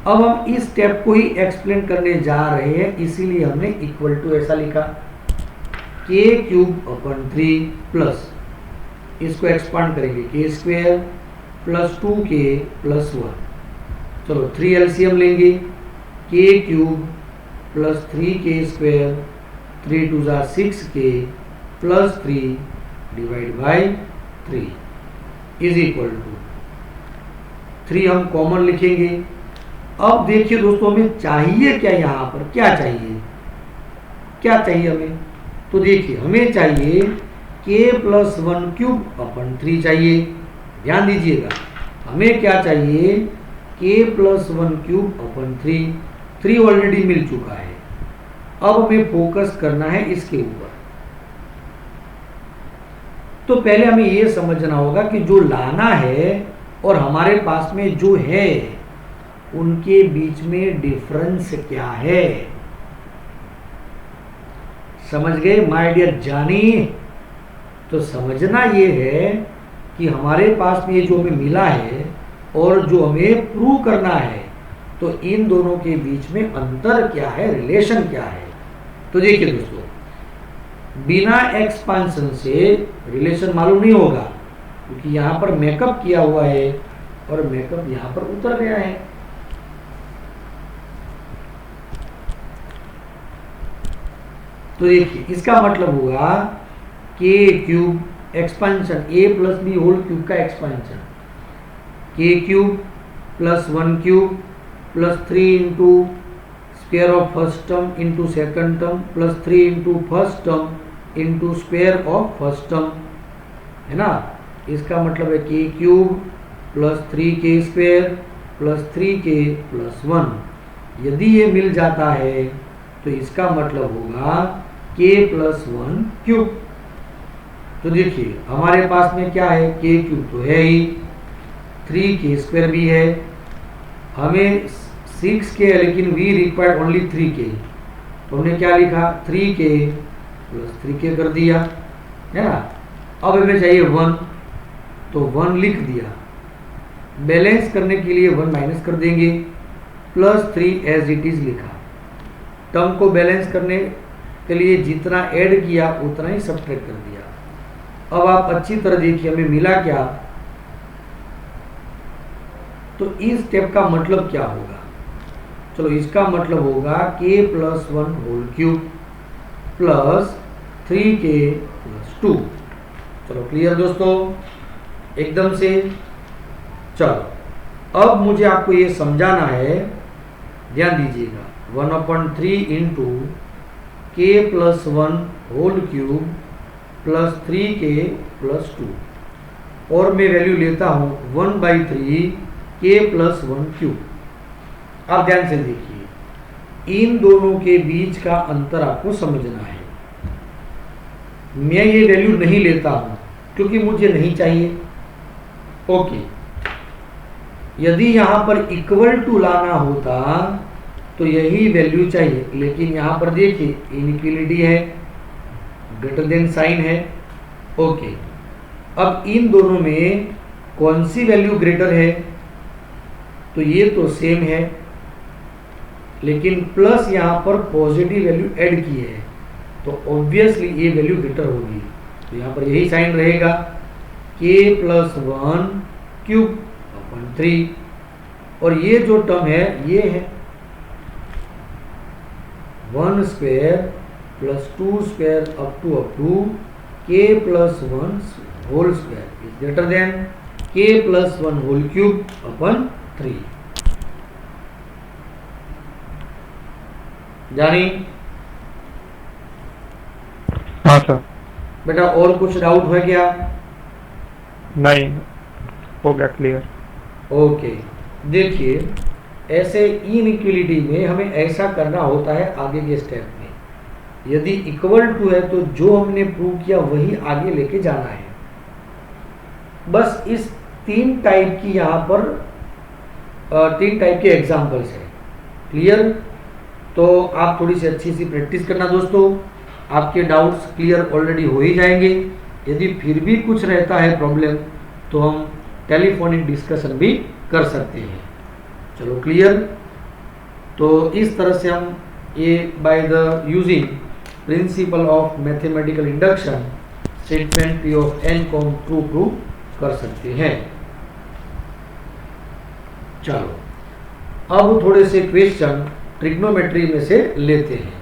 अब हम इस स्टेप को ही एक्सप्लेन करने जा रहे हैं, इसीलिए हमने इक्वल टू ऐसा लिखा, k क्यूब अपॉन 3 प्लस, इसको एक्सपांड करेंगे k square plus 2k plus 1। चलो 3 एलसीएम लेंगे, k cube plus 3k square 3 2 जा 6k plus 3 divide by 3 is equal to 3 हम कॉमन लिखेंगे। अब देखिए दोस्तों हमें चाहिए क्या, यहाँ पर क्या चाहिए हमें, तो देखिए हमें चाहिए k प्लस 1 क्यूब अपन 3 चाहिए। ध्यान दीजिएगा, हमें क्या चाहिए, k प्लस 1 क्यूब अपन 3 ऑलरेडी मिल चुका है। अब हमें फोकस करना है इसके ऊपर। तो पहले हमें यह समझना होगा कि जो लाना है और हमारे पास में जो है उनके बीच में डिफरेंस क्या है। समझ गए माय डियर जानी। तो समझना ये है कि हमारे पास में ये जो हमें मिला है और जो हमें प्रूव करना है, तो इन दोनों के बीच में अंतर क्या है, रिलेशन क्या है। तो देखिए दोस्तों, बिना एक्सपांशन से रिलेशन मालूम नहीं होगा, क्योंकि यहाँ पर मेकअप किया हुआ है और मेकअप यहाँ पर उतर गया है। तो देखिए इसका मतलब होगा के क्यूब एक्सपांशन, ए प्लस बी होल क्यूब का एक्सपांशन, के cube plus 1 cube plus 3 into square of first term into second term plus 3 into first term into square of first term, है ना। इसका मतलब है के cube plus 3k square plus 3k plus 1। यदि ये मिल जाता है तो इसका मतलब होगा k प्लस 1 क्यूब। तो देखिए हमारे पास में क्या है, k क्यूब तो है ही, 3k स्क्वायर भी है, हमें 6k है लेकिन वी रिक्वायर्ड ओनली 3k, तो हमने क्या लिखा 3k प्लस 3k कर दिया, है ना। अब हमें चाहिए 1, तो 1 लिख दिया, बैलेंस करने के लिए 1 माइनस कर देंगे, प्लस 3 एज इट इज लिखा। टर्म को बैलेंस करने के लिए जितना ऐड किया उतना ही सब्ट्रैक्ट कर दिया। अब आप अच्छी तरह देखिए हमें मिला क्या, तो इस स्टेप का मतलब क्या होगा, चलो इसका मतलब होगा k plus 1 whole cube plus 3k plus 2। चलो क्लियर दोस्तों एकदम से। चलो अब मुझे आपको ये समझाना है, ध्यान दीजिएगा, 1/3 into k plus 1 whole cube plus 3k plus 2, और मैं वैल्यू लेता हूँ 1/3 k प्लस 1 क्यूब। आप ध्यान से देखिए, इन दोनों के बीच का अंतर आपको समझना है। मैं ये वैल्यू नहीं लेता हूं क्योंकि मुझे नहीं चाहिए, ओके। यदि यहां पर इक्वल टू लाना होता तो यही वैल्यू चाहिए, लेकिन यहां पर देखिए इनइक्वलिटी है, ग्रेटर देन साइन है, ओके। अब इन दोनों में कौन सी वैल्यू ग्रेटर है, तो ये तो सेम है, लेकिन प्लस यहाँ पर पॉजिटिव वैल्यू ऐड की है, तो ऑब्वियसली ये वैल्यू ग्रेटर होगी, तो यहाँ पर यही साइन रहेगा, k प्लस 1 क्यूब अपन 3, और ये जो टर्म है ये है 1 square plus 2 square up to k plus 1 whole square is greater than k plus 1 whole cube अपन 3। जानी? हाँ सर। बेटा और कुछ डाउट है क्या? नहीं, हो गया क्लियर। ओके, देखिए ऐसे इनइक्वलिटी में हमें ऐसा करना होता है आगे के स्टेप में। यदि इक्वल टू है तो जो हमने प्रूव किया वही आगे लेके जाना है। बस इस 3 टाइप की यहाँ पर 3 टाइप के एग्जाम्पल्स हैं। क्लियर? तो आप थोड़ी सी अच्छी सी प्रैक्टिस करना दोस्तों, आपके डाउट्स क्लियर ऑलरेडी हो ही जाएंगे। यदि फिर भी कुछ रहता है प्रॉब्लम तो हम टेलीफोनिक डिस्कशन भी कर सकते हैं। चलो क्लियर? तो इस तरह से हम ये by the using principle of mathematical induction statement P of n को हम ट्रू प्रूव कर सकते हैं। चलो अब थोड़े से क्वेश्चन ट्रिग्नोमेट्री में से लेते हैं।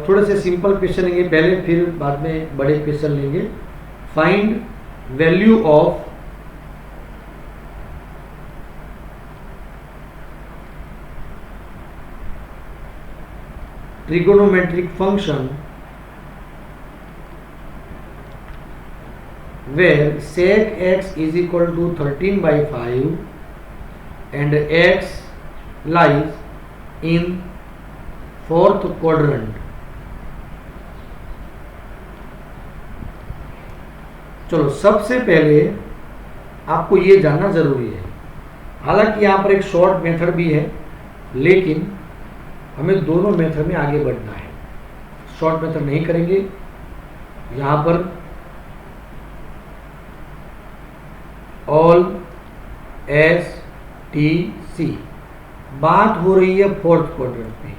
थोड़े से सिंपल क्वेश्चन लेंगे पहले, फिर बाद में बड़े क्वेश्चन लेंगे। Find value of trigonometric function where sec x is equal to 13/5 and x lies in 4th quadrant। चलो सबसे पहले आपको ये जानना जरूरी है, हालांकि यहाँ पर एक शॉर्ट मेथड भी है लेकिन हमें दोनों मेथड में आगे बढ़ना है। शॉर्ट मेथड नहीं करेंगे यहाँ पर ऑल एस टी सी, बात हो रही है फोर्थ क्वाड्रेंट में।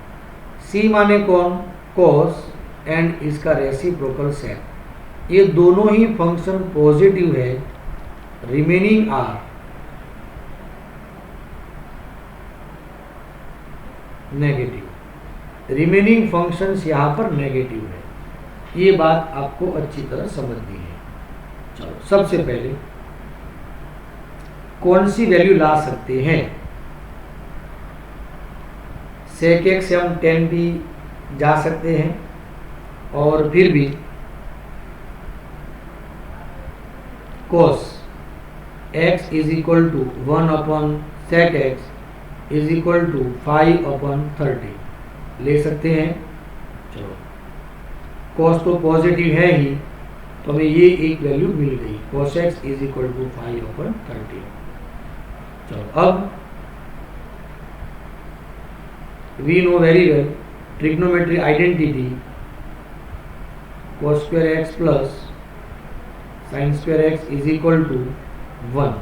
सी माने कौन? कॉस एंड इसका रेसिप्रोकल सेक। ये दोनों ही फंक्शन पॉजिटिव है, remaining are negative. Remaining functions यहाँ पर नेगेटिव है, ये बात आपको अच्छी तरह समझनी है। चलो, सबसे पहले कौन सी वैल्यू ला सकते हैं? सेक एक्स से हम 10 भी जा सकते हैं, और फिर भी cos x is equal to 1 upon sec x is equal to 5 upon 30 ले सकते हैं। चलो, cos तो पॉजिटिव है ही, तो हमें ये एक वैल्यू मिल गई, cos x is equal to 5 upon 30। चलो, अब we know very well trigonometry identity cos square x plus sine square x is equal to 1।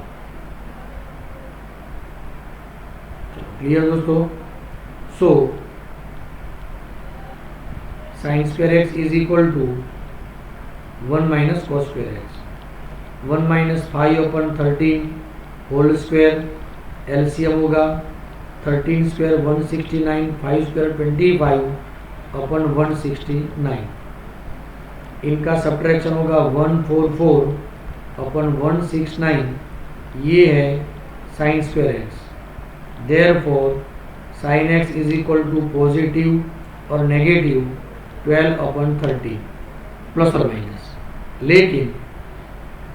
Clear दोस्तों? So sine square x is equal to 1 minus cos square x, 1 minus 5 upon 13 whole square, LCM होगा 13 square 169, 5 square 25 upon 169। इनका subtraction होगा 144 upon 169, ये है sine square x. Therefore sine x is equal to positive और negative 12 upon 30 plus और minus. लेकिन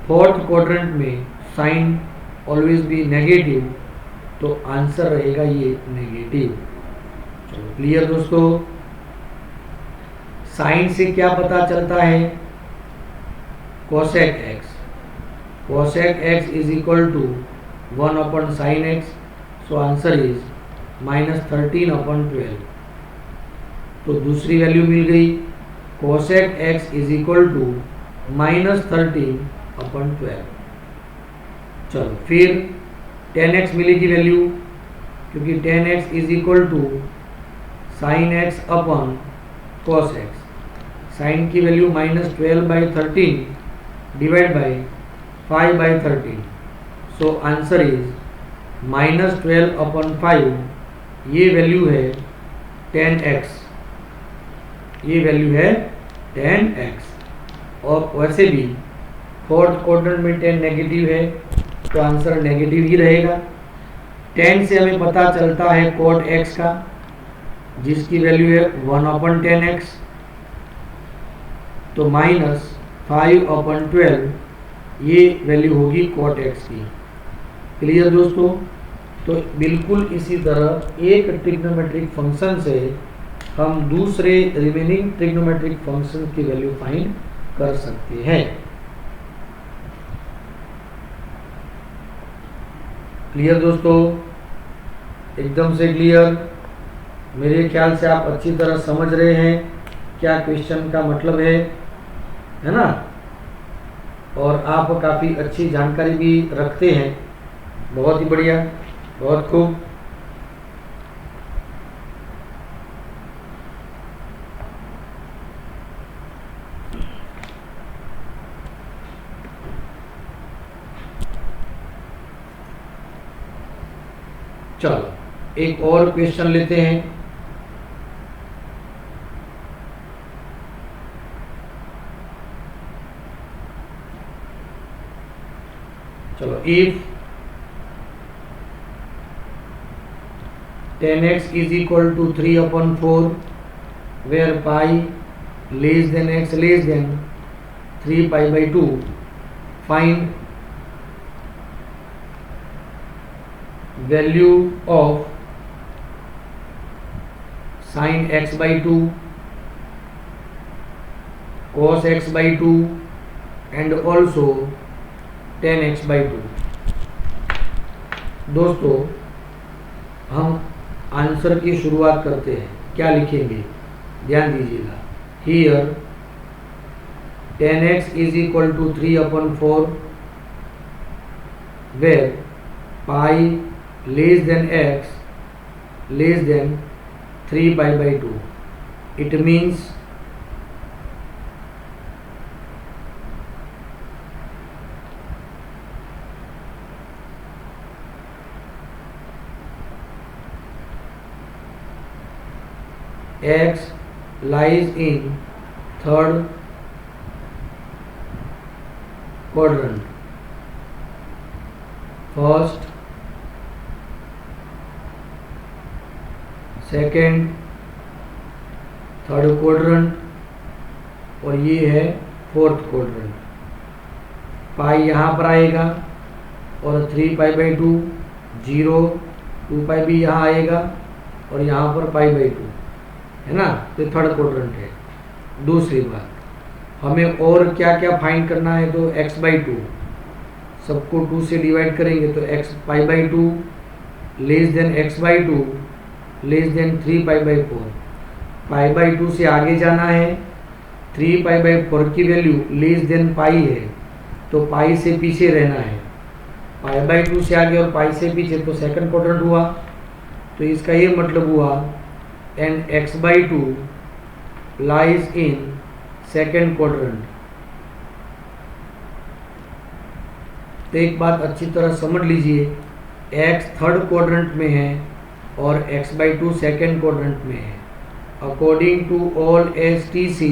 fourth quadrant में sine always भी नेगेटिव, तो आंसर रहेगा ये नेगेटिव। चलो, क्लियर दोस्तों? साइन से क्या पता चलता है? Cosec x, cosec x is equal to 1 upon sine x, so answer is -13 upon 12। तो दूसरी वैल्यू मिल गई, cosec x is equal to -13 upon 12। चलो, फिर tan x मिलेगी वैल्यू, क्योंकि tan x is equal to sine x upon cos x. Sine की value -12/13 divide by 5/13, so answer is -12 upon 5। ये वैल्यू है tan x, ये वैल्यू है tan x। और वैसे भी फोर्थ क्वाड्रेंट में tan नेगेटिव है, तो आंसर नेगेटिव ही रहेगा। tan से हमें पता चलता है cot x का, जिसकी वैल्यू है 1 अपॉन tan x, तो -5 अपॉन 12 ये वैल्यू होगी cot x की। क्लियर दोस्तों? तो बिल्कुल इसी तरह एक ट्रिग्नोमेट्रिक फंक्शन से हम दूसरे रिमेनिंग ट्रिग्नोमेट्रिक फंक्शन की वैल्यू फाइंड कर सकते हैं। क्लियर दोस्तों? एकदम से क्लियर? मेरे ख्याल से आप अच्छी तरह समझ रहे हैं क्या क्वेश्चन का मतलब है ना? और आप काफ़ी अच्छी जानकारी भी रखते हैं, बहुत ही बढ़िया, बहुत खूब। चलो, एक और क्वेश्चन लेते हैं। चलो, if tan x is equal to 3 upon 4 where pi less than x less than 3 pi by 2, find value of sin x by 2, cos x by 2 and also tan x by 2। दोस्तों, हम answer की शुरुआत करते हैं। क्या लिखेंगे? ध्यान दीजिएगा। Here 10x is equal to 3/4, where pi less than x less than 3 pi by 2. It means x lies in third quadrant. First, second, third quadrant और ये है फोर्थ क्वाड्रेंट. पाई यहाँ पर आएगा और 3 पाई बाई 2, 0, 2 पाई भी यहाँ आएगा और यहाँ पर पाई बाई 2 है ना. तो थर्ड क्वाड्रेंट है. दूसरी बात, हमें और क्या क्या फाइंड करना है, तो x बाई 2 सबको 2 से डिवाइड करेंगे तो x pi by 2 less than x by 2 less than 3 pi by 4. Pi by 2 से आगे जाना है, 3 पाई बाई 4 की वैल्यू लेस देन पाई है तो पाई से पीछे रहना है. पाई बाई 2 से आगे और पाई से पीछे तो सेकंड क्वाड्रेंट हुआ. तो इसका ये मतलब हुआ and x by 2 lies in second quadrant. तो एक बात अच्छी तरह समझ लीजिए, x थर्ड क्वाड्रेंट में है और x बाई 2 सेकेंड क्वाड्रेंट में है. अकॉर्डिंग टू ऑल STC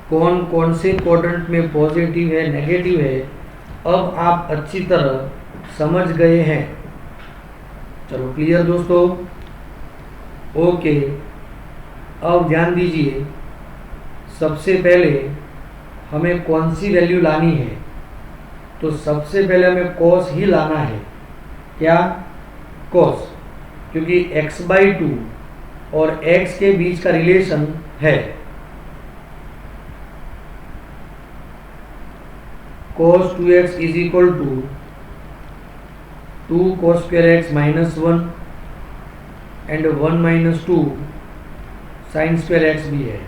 कौन कौन से क्वाड्रेंट में पॉजिटिव है नेगेटिव है, अब आप अच्छी तरह समझ गए हैं. चलो क्लियर दोस्तों. ओके, अब ध्यान दीजिए, सबसे पहले हमें कौन सी वैल्यू लानी है, तो सबसे पहले हमें cos ही लाना है. क्या? cos, क्योंकि x बाई 2 और x के बीच का रिलेशन है. cos 2x is equal to 2 cos square x minus 1 and 1 minus 2 sine square x भी है.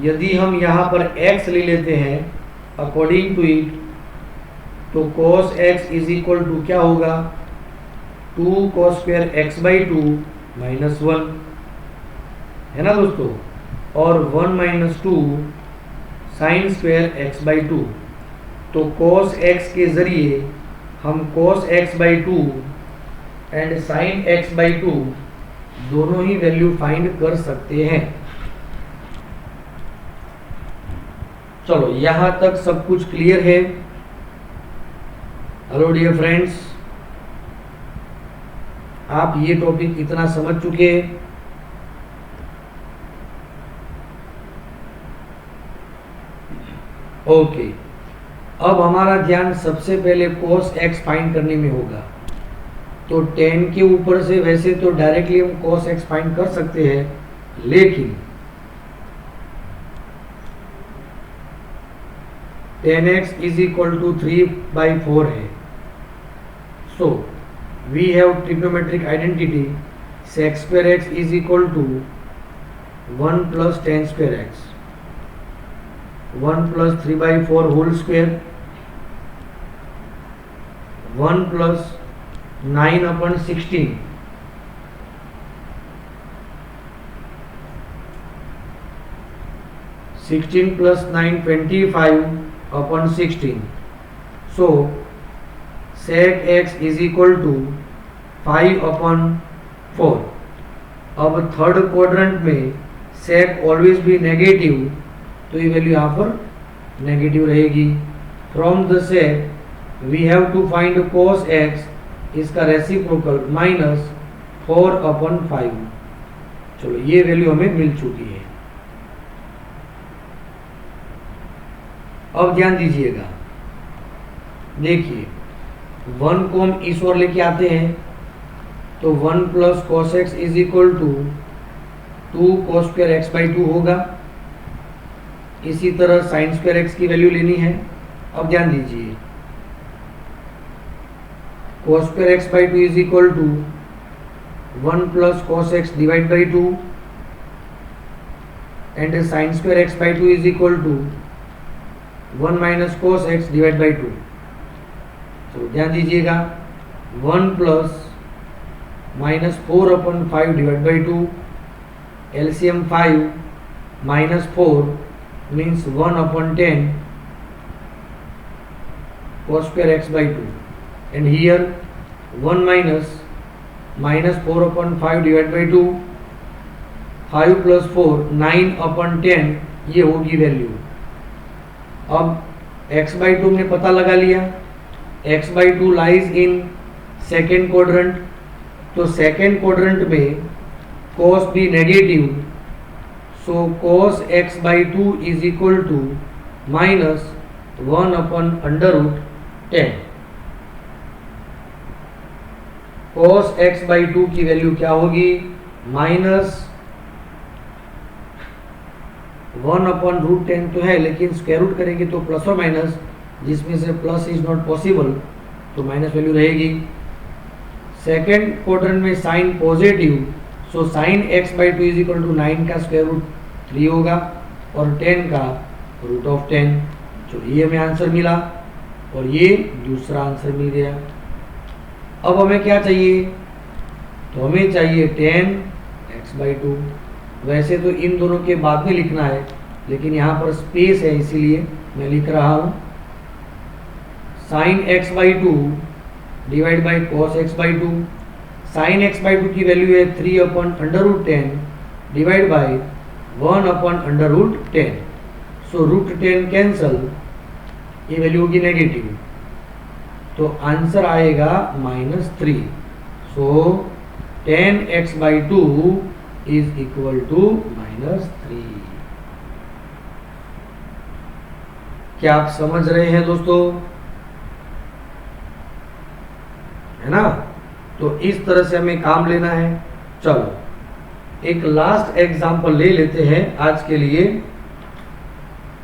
यदि हम यहाँ पर x ले लेते हैं अकॉर्डिंग टू इट, तो cos x is equal to क्या होगा, 2 cos square x by 2 minus 1 है ना दोस्तों, और 1 minus 2 sine square x by 2. तो cos x के जरिए हम cos x by 2 and sine x by 2 दोनों ही वैल्यू फाइंड कर सकते हैं. चलो यहां तक सब कुछ क्लियर है. हेलो डियर फ्रेंड्स, आप ये टॉपिक इतना समझ चुके हैं. ओके, अब हमारा ध्यान सबसे पहले cos x फाइंड करने में होगा. तो 10 के ऊपर से वैसे तो डायरेक्टली हम cos x फाइंड कर सकते हैं, लेकिन 10x इज इक्वल टू 3/4 है. So we have trigonometric identity sec square x is equal to 1 plus 10 square x, 1 plus 3/4 whole square, 1 plus 9/16, 16 plus 9 25/16. So sec x is equal to 5/4. अब third quadrant में sec always भी negative, तो ये value यहाँ पर negative रहेगी. From the sec we have to find cos x, इसका reciprocal minus 4/5. चलो ये वैल्यू हमें मिल चुकी है. अब ध्यान दीजिएगा, देखिए 1 को हम इस ओर लेके आते हैं तो 1 plus cos x is equal to 2 cos square x by 2 होगा. इसी तरह साइन स्क्वायर x की वैल्यू लेनी है. अब ध्यान दीजिए, cos square x by 2 is equal to 1 plus cos x divide by 2 and sine square x by two is equal to 1 minus cos x divide by 2। तो ध्यान दीजिएगा 1 plus minus 4/5 divide by 2, LCM 5 minus 4 means 1/10 cos square x by 2, and here 1 minus 4/5 divided by 2, 5 plus 4 9/10 ये होगी value. अब x by 2 हमने पता लगा लिया, x by 2 lies in second quadrant, तो सेकेंड क्वाड्रेंट में cos भी negative, so cos x by 2 is equal to minus 1/√10। cos x by 2 की वैल्यू क्या होगी? माइनस 1/√10 तो है, लेकिन स्क्वायर रूट करेंगे तो प्लस और माइनस, जिसमें से प्लस इज नॉट पॉसिबल, तो माइनस वैल्यू रहेगी। सेकेंड क्वाड्रेंट में sine positive, so sine x by 2 is equal to 9 का स्क्वायर रूट 3 होगा और 10 का √10। तो ये हमें आंसर मिला और ये दूसरा आंसर मिल गया। अब हमें क्या चाहिए? तो हमें चाहिए 10x by 2। वैसे तो इन दोनों के बाद में लिखना है, लेकिन यहाँ पर स्पेस है इसीलिए मैं लिख रहा हूँ sine x by 2 divide by cos x by 2। Sine x by 2 की वैल्यू है 3/√10 डिवाइड बाई 1/√10। सो √10 कैंसल, ये वैल्यू होगी नेगेटिव, तो आंसर आएगा -3। So 10x by 2 is equal to -3। क्या आप समझ रहे हैं दोस्तों? है ना? तो इस तरह से हमें काम लेना है। चलो एक लास्ट एग्जांपल ले लेते हैं आज के लिए,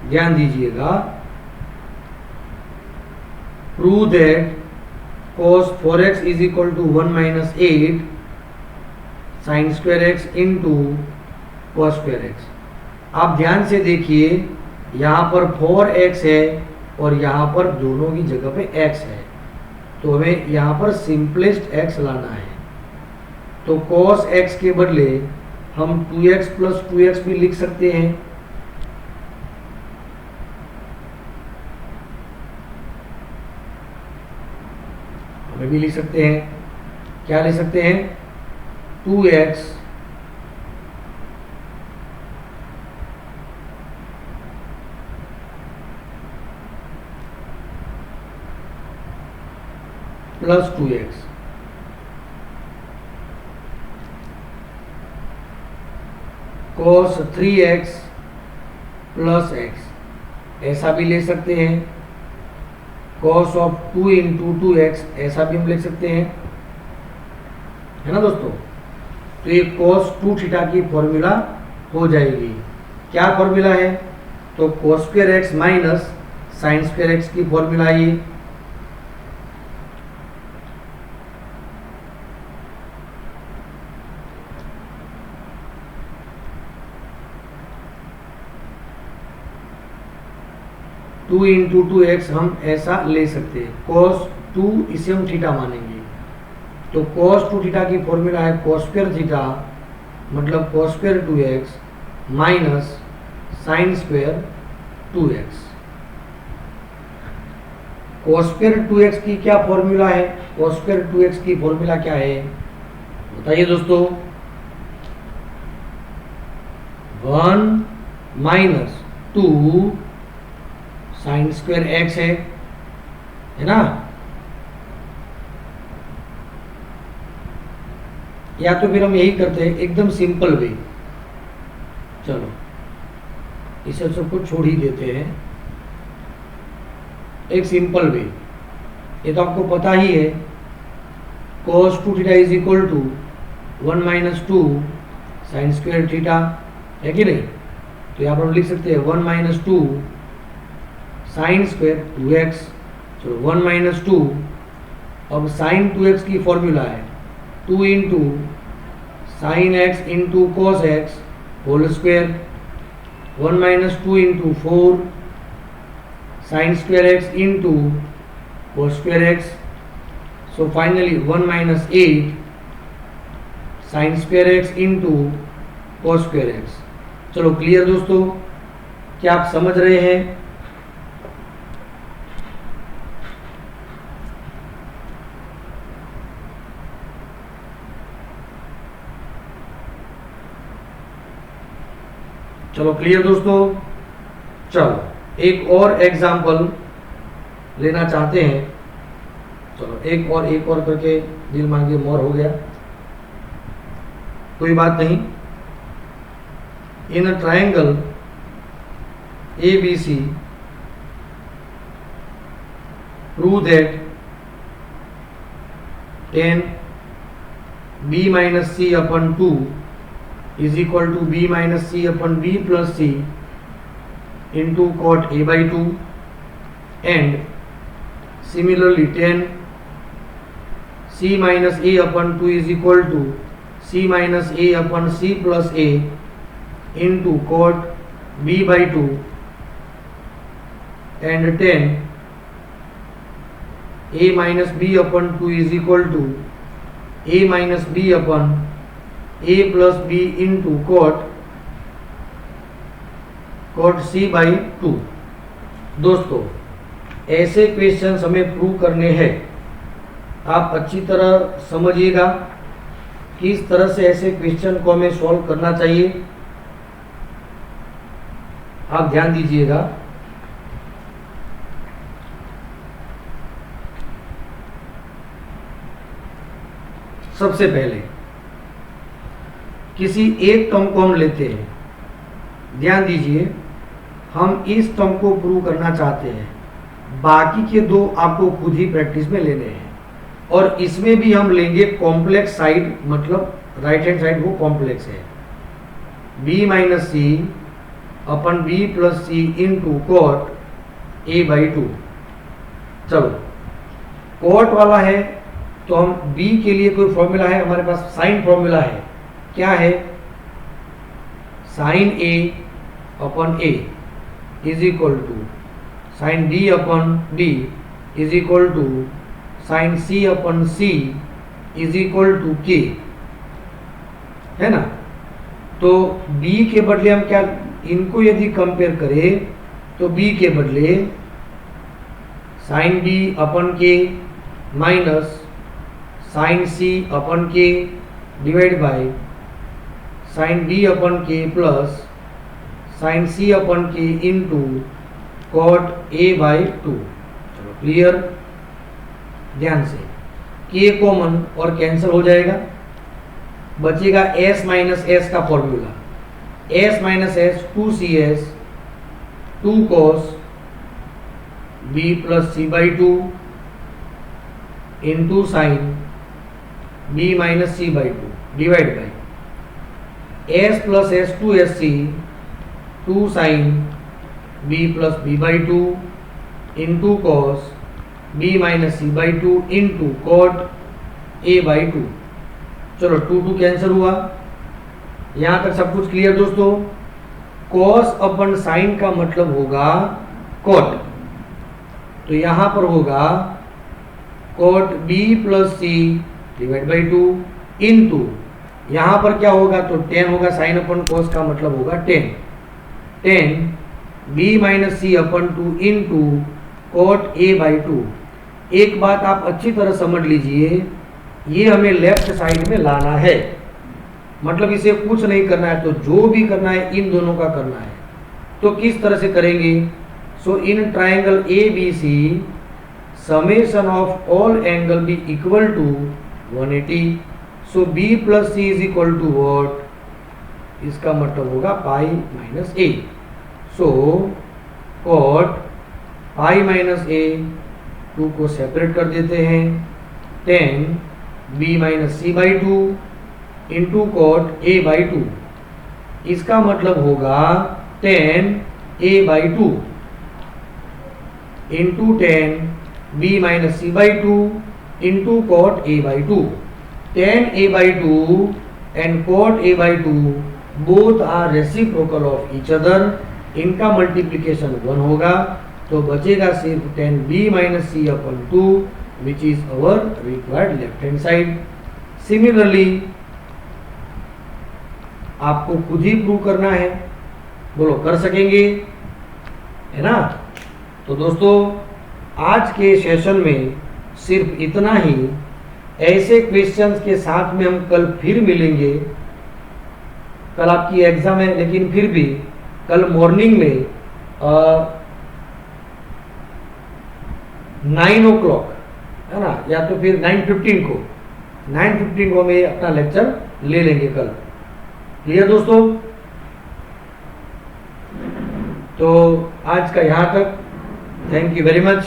ध्यान दीजिएगा। Prove that cos 4x is equal to 1 minus 8 sine square x into cos square x. आप ध्यान से देखिए, यहाँ पर 4x है और यहाँ पर दोनों की जगह पे x है, तो हमें यहाँ पर सिंपलेस्ट x लाना है। तो cos x के बदले हम 2x प्लस 2x भी लिख सकते हैं। हमें भी लिख सकते हैं, क्या ले सकते हैं? 2x plus 2x, cos 3x plus x, ऐसा भी ले सकते हैं। cos ऑफ 2 इंटू 2x, ऐसा भी हम लिख सकते हैं, है ना दोस्तों? तो ये cos 2 थीटा की फॉर्मूला हो जाएगी। क्या फॉर्मूला है? तो cos square x minus sign square x की फॉर्मूला ये। टू इंटू 2x हम ऐसा ले सकते हैं। cos 2 इसे हम थीटा मानेंगे, तो cos 2 थीटा की फॉर्मूला है cos स्क्वायर थीटा, मतलब cos square 2x minus sine square 2x। cos square 2x की क्या फॉर्मूला है? cos स्क्वायर 2x की फॉर्मूला क्या है बताइए दोस्तों? 1 माइनस 2 साइन स्क्वायर एक्स है ना? या तो फिर हम यही करते हैं एकदम सिंपल वे। चलो इसे सबको छोड़ ही देते हैं। एक सिंपल वे, ये तो आपको पता ही है, cos 2 theta is equal to 1 minus 2 sine square theta, है कि नहीं? तो यहाँ पर हम लिख सकते हैं 1 माइनस 2 साइन स्क्वायर 2x, तो 1 माइनस 2। अब साइन 2x की फॉर्मूला है 2 into sine x into cos x whole square, 1 minus 2 into 4 sin square x into cos square x. So finally 1 minus 8 sin square x into cos square x. चलो clear दोस्तों, क्या आप समझ रहे हैं? चलो क्लियर दोस्तों। चलो एक और एग्जाम्पल लेना चाहते हैं। चलो एक और करके दिल मांगे मोर हो गया, कोई बात नहीं। In a triangle ABC, prove that tan B minus C upon 2 is equal to B minus C upon B plus C into cot A by 2, and similarly tan C minus A upon 2 is equal to C minus A upon C plus A into cot B by 2, and tan A minus B upon 2 is equal to A minus B upon A plus B into cot C by 2। दोस्तों ऐसे questions हमें prove करने हैं। आप अच्छी तरह समझिएगा किस तरह से ऐसे क्वेश्चन को हमें सॉल्व करना चाहिए। आप ध्यान दीजिएगा। सबसे पहले किसी एक टर्म को हम लेते हैं, ध्यान दीजिए, हम इस टर्म को प्रूव करना चाहते हैं। बाकी के दो आपको खुद ही प्रैक्टिस में लेने हैं, और इसमें भी हम लेंगे कॉम्प्लेक्स साइड, मतलब राइट हैंड साइड वो कॉम्प्लेक्स है। b माइनस सी अपन b plus c into cot A by 2। चलो कॉट वाला है तो हम b के लिए कोई फॉर्मूला है हमारे पास, साइन फॉर्मूला है। क्या है? साइन A अपन A is equal to sine B अपन B is equal to sine C अपन C is equal to K, है ना। तो B के बदले हम क्या, इनको यदि कंपेयर करें तो B के बदले साइन B अपन K माइनस साइन C अपन K divide by sine B अपन K प्लस साइन C अपन K into cot A by 2। चलो क्लियर, ध्यान से। K कॉमन और कैंसिल हो जाएगा, बचेगा S माइनस S का formula. S minus S 2CS 2 cos B plus C by 2 into sine B minus C by 2 divide by S plus S 2SC 2 sine B plus B by 2 into cos B minus C by 2 into cot A by 2। चलो 2 cancel हुआ। यहाँ तक सब कुछ clear दोस्तों। Cos अपन sign का मतलब होगा कॉट, तो यहाँ पर होगा cot B plus C divide by 2 into, यहाँ पर क्या होगा तो टेन होगा, साइन अपन कॉस का मतलब होगा टेन B माइनस C अपन 2 इंटू कॉट A बाई 2। एक बात आप अच्छी तरह समझ लीजिए, ये हमें लेफ्ट साइड में लाना है, मतलब इसे कुछ नहीं करना है, तो जो भी करना है इन दोनों का करना है। तो किस तरह से करेंगे? So in triangle ABC summation of all angle B equal to 180। So B plus C is equal to what? इसका मतलब होगा pi minus A। So cot pi minus A 2 को सेपरेट कर देते हैं, 10 B minus C by 2 into cot A by 2। इसका मतलब होगा 10 A by 2 into 10 B minus C by 2 into cot A by 2। 10 A by 2 and cot A by 2 both are reciprocal of each other, इनका multiplication 1 होगा, तो बचेगा सिर्फ 10b minus c अपन 2 which is our required left hand side. Similarly आपको खुद ही prove करना है, बोलो कर सकेंगे, है ना। तो दोस्तों आज के सेशन में सिर्फ इतना ही। ऐसे क्वेश्चंस के साथ में हम कल फिर मिलेंगे। कल आपकी एग्जाम है, लेकिन फिर भी कल मॉर्निंग में 9 o'clock है ना, या तो फिर 9:15 को हम ये अपना लेक्चर ले लेंगे कल। क्लियर दोस्तों? तो आज का यहाँ तक। Thank you very much.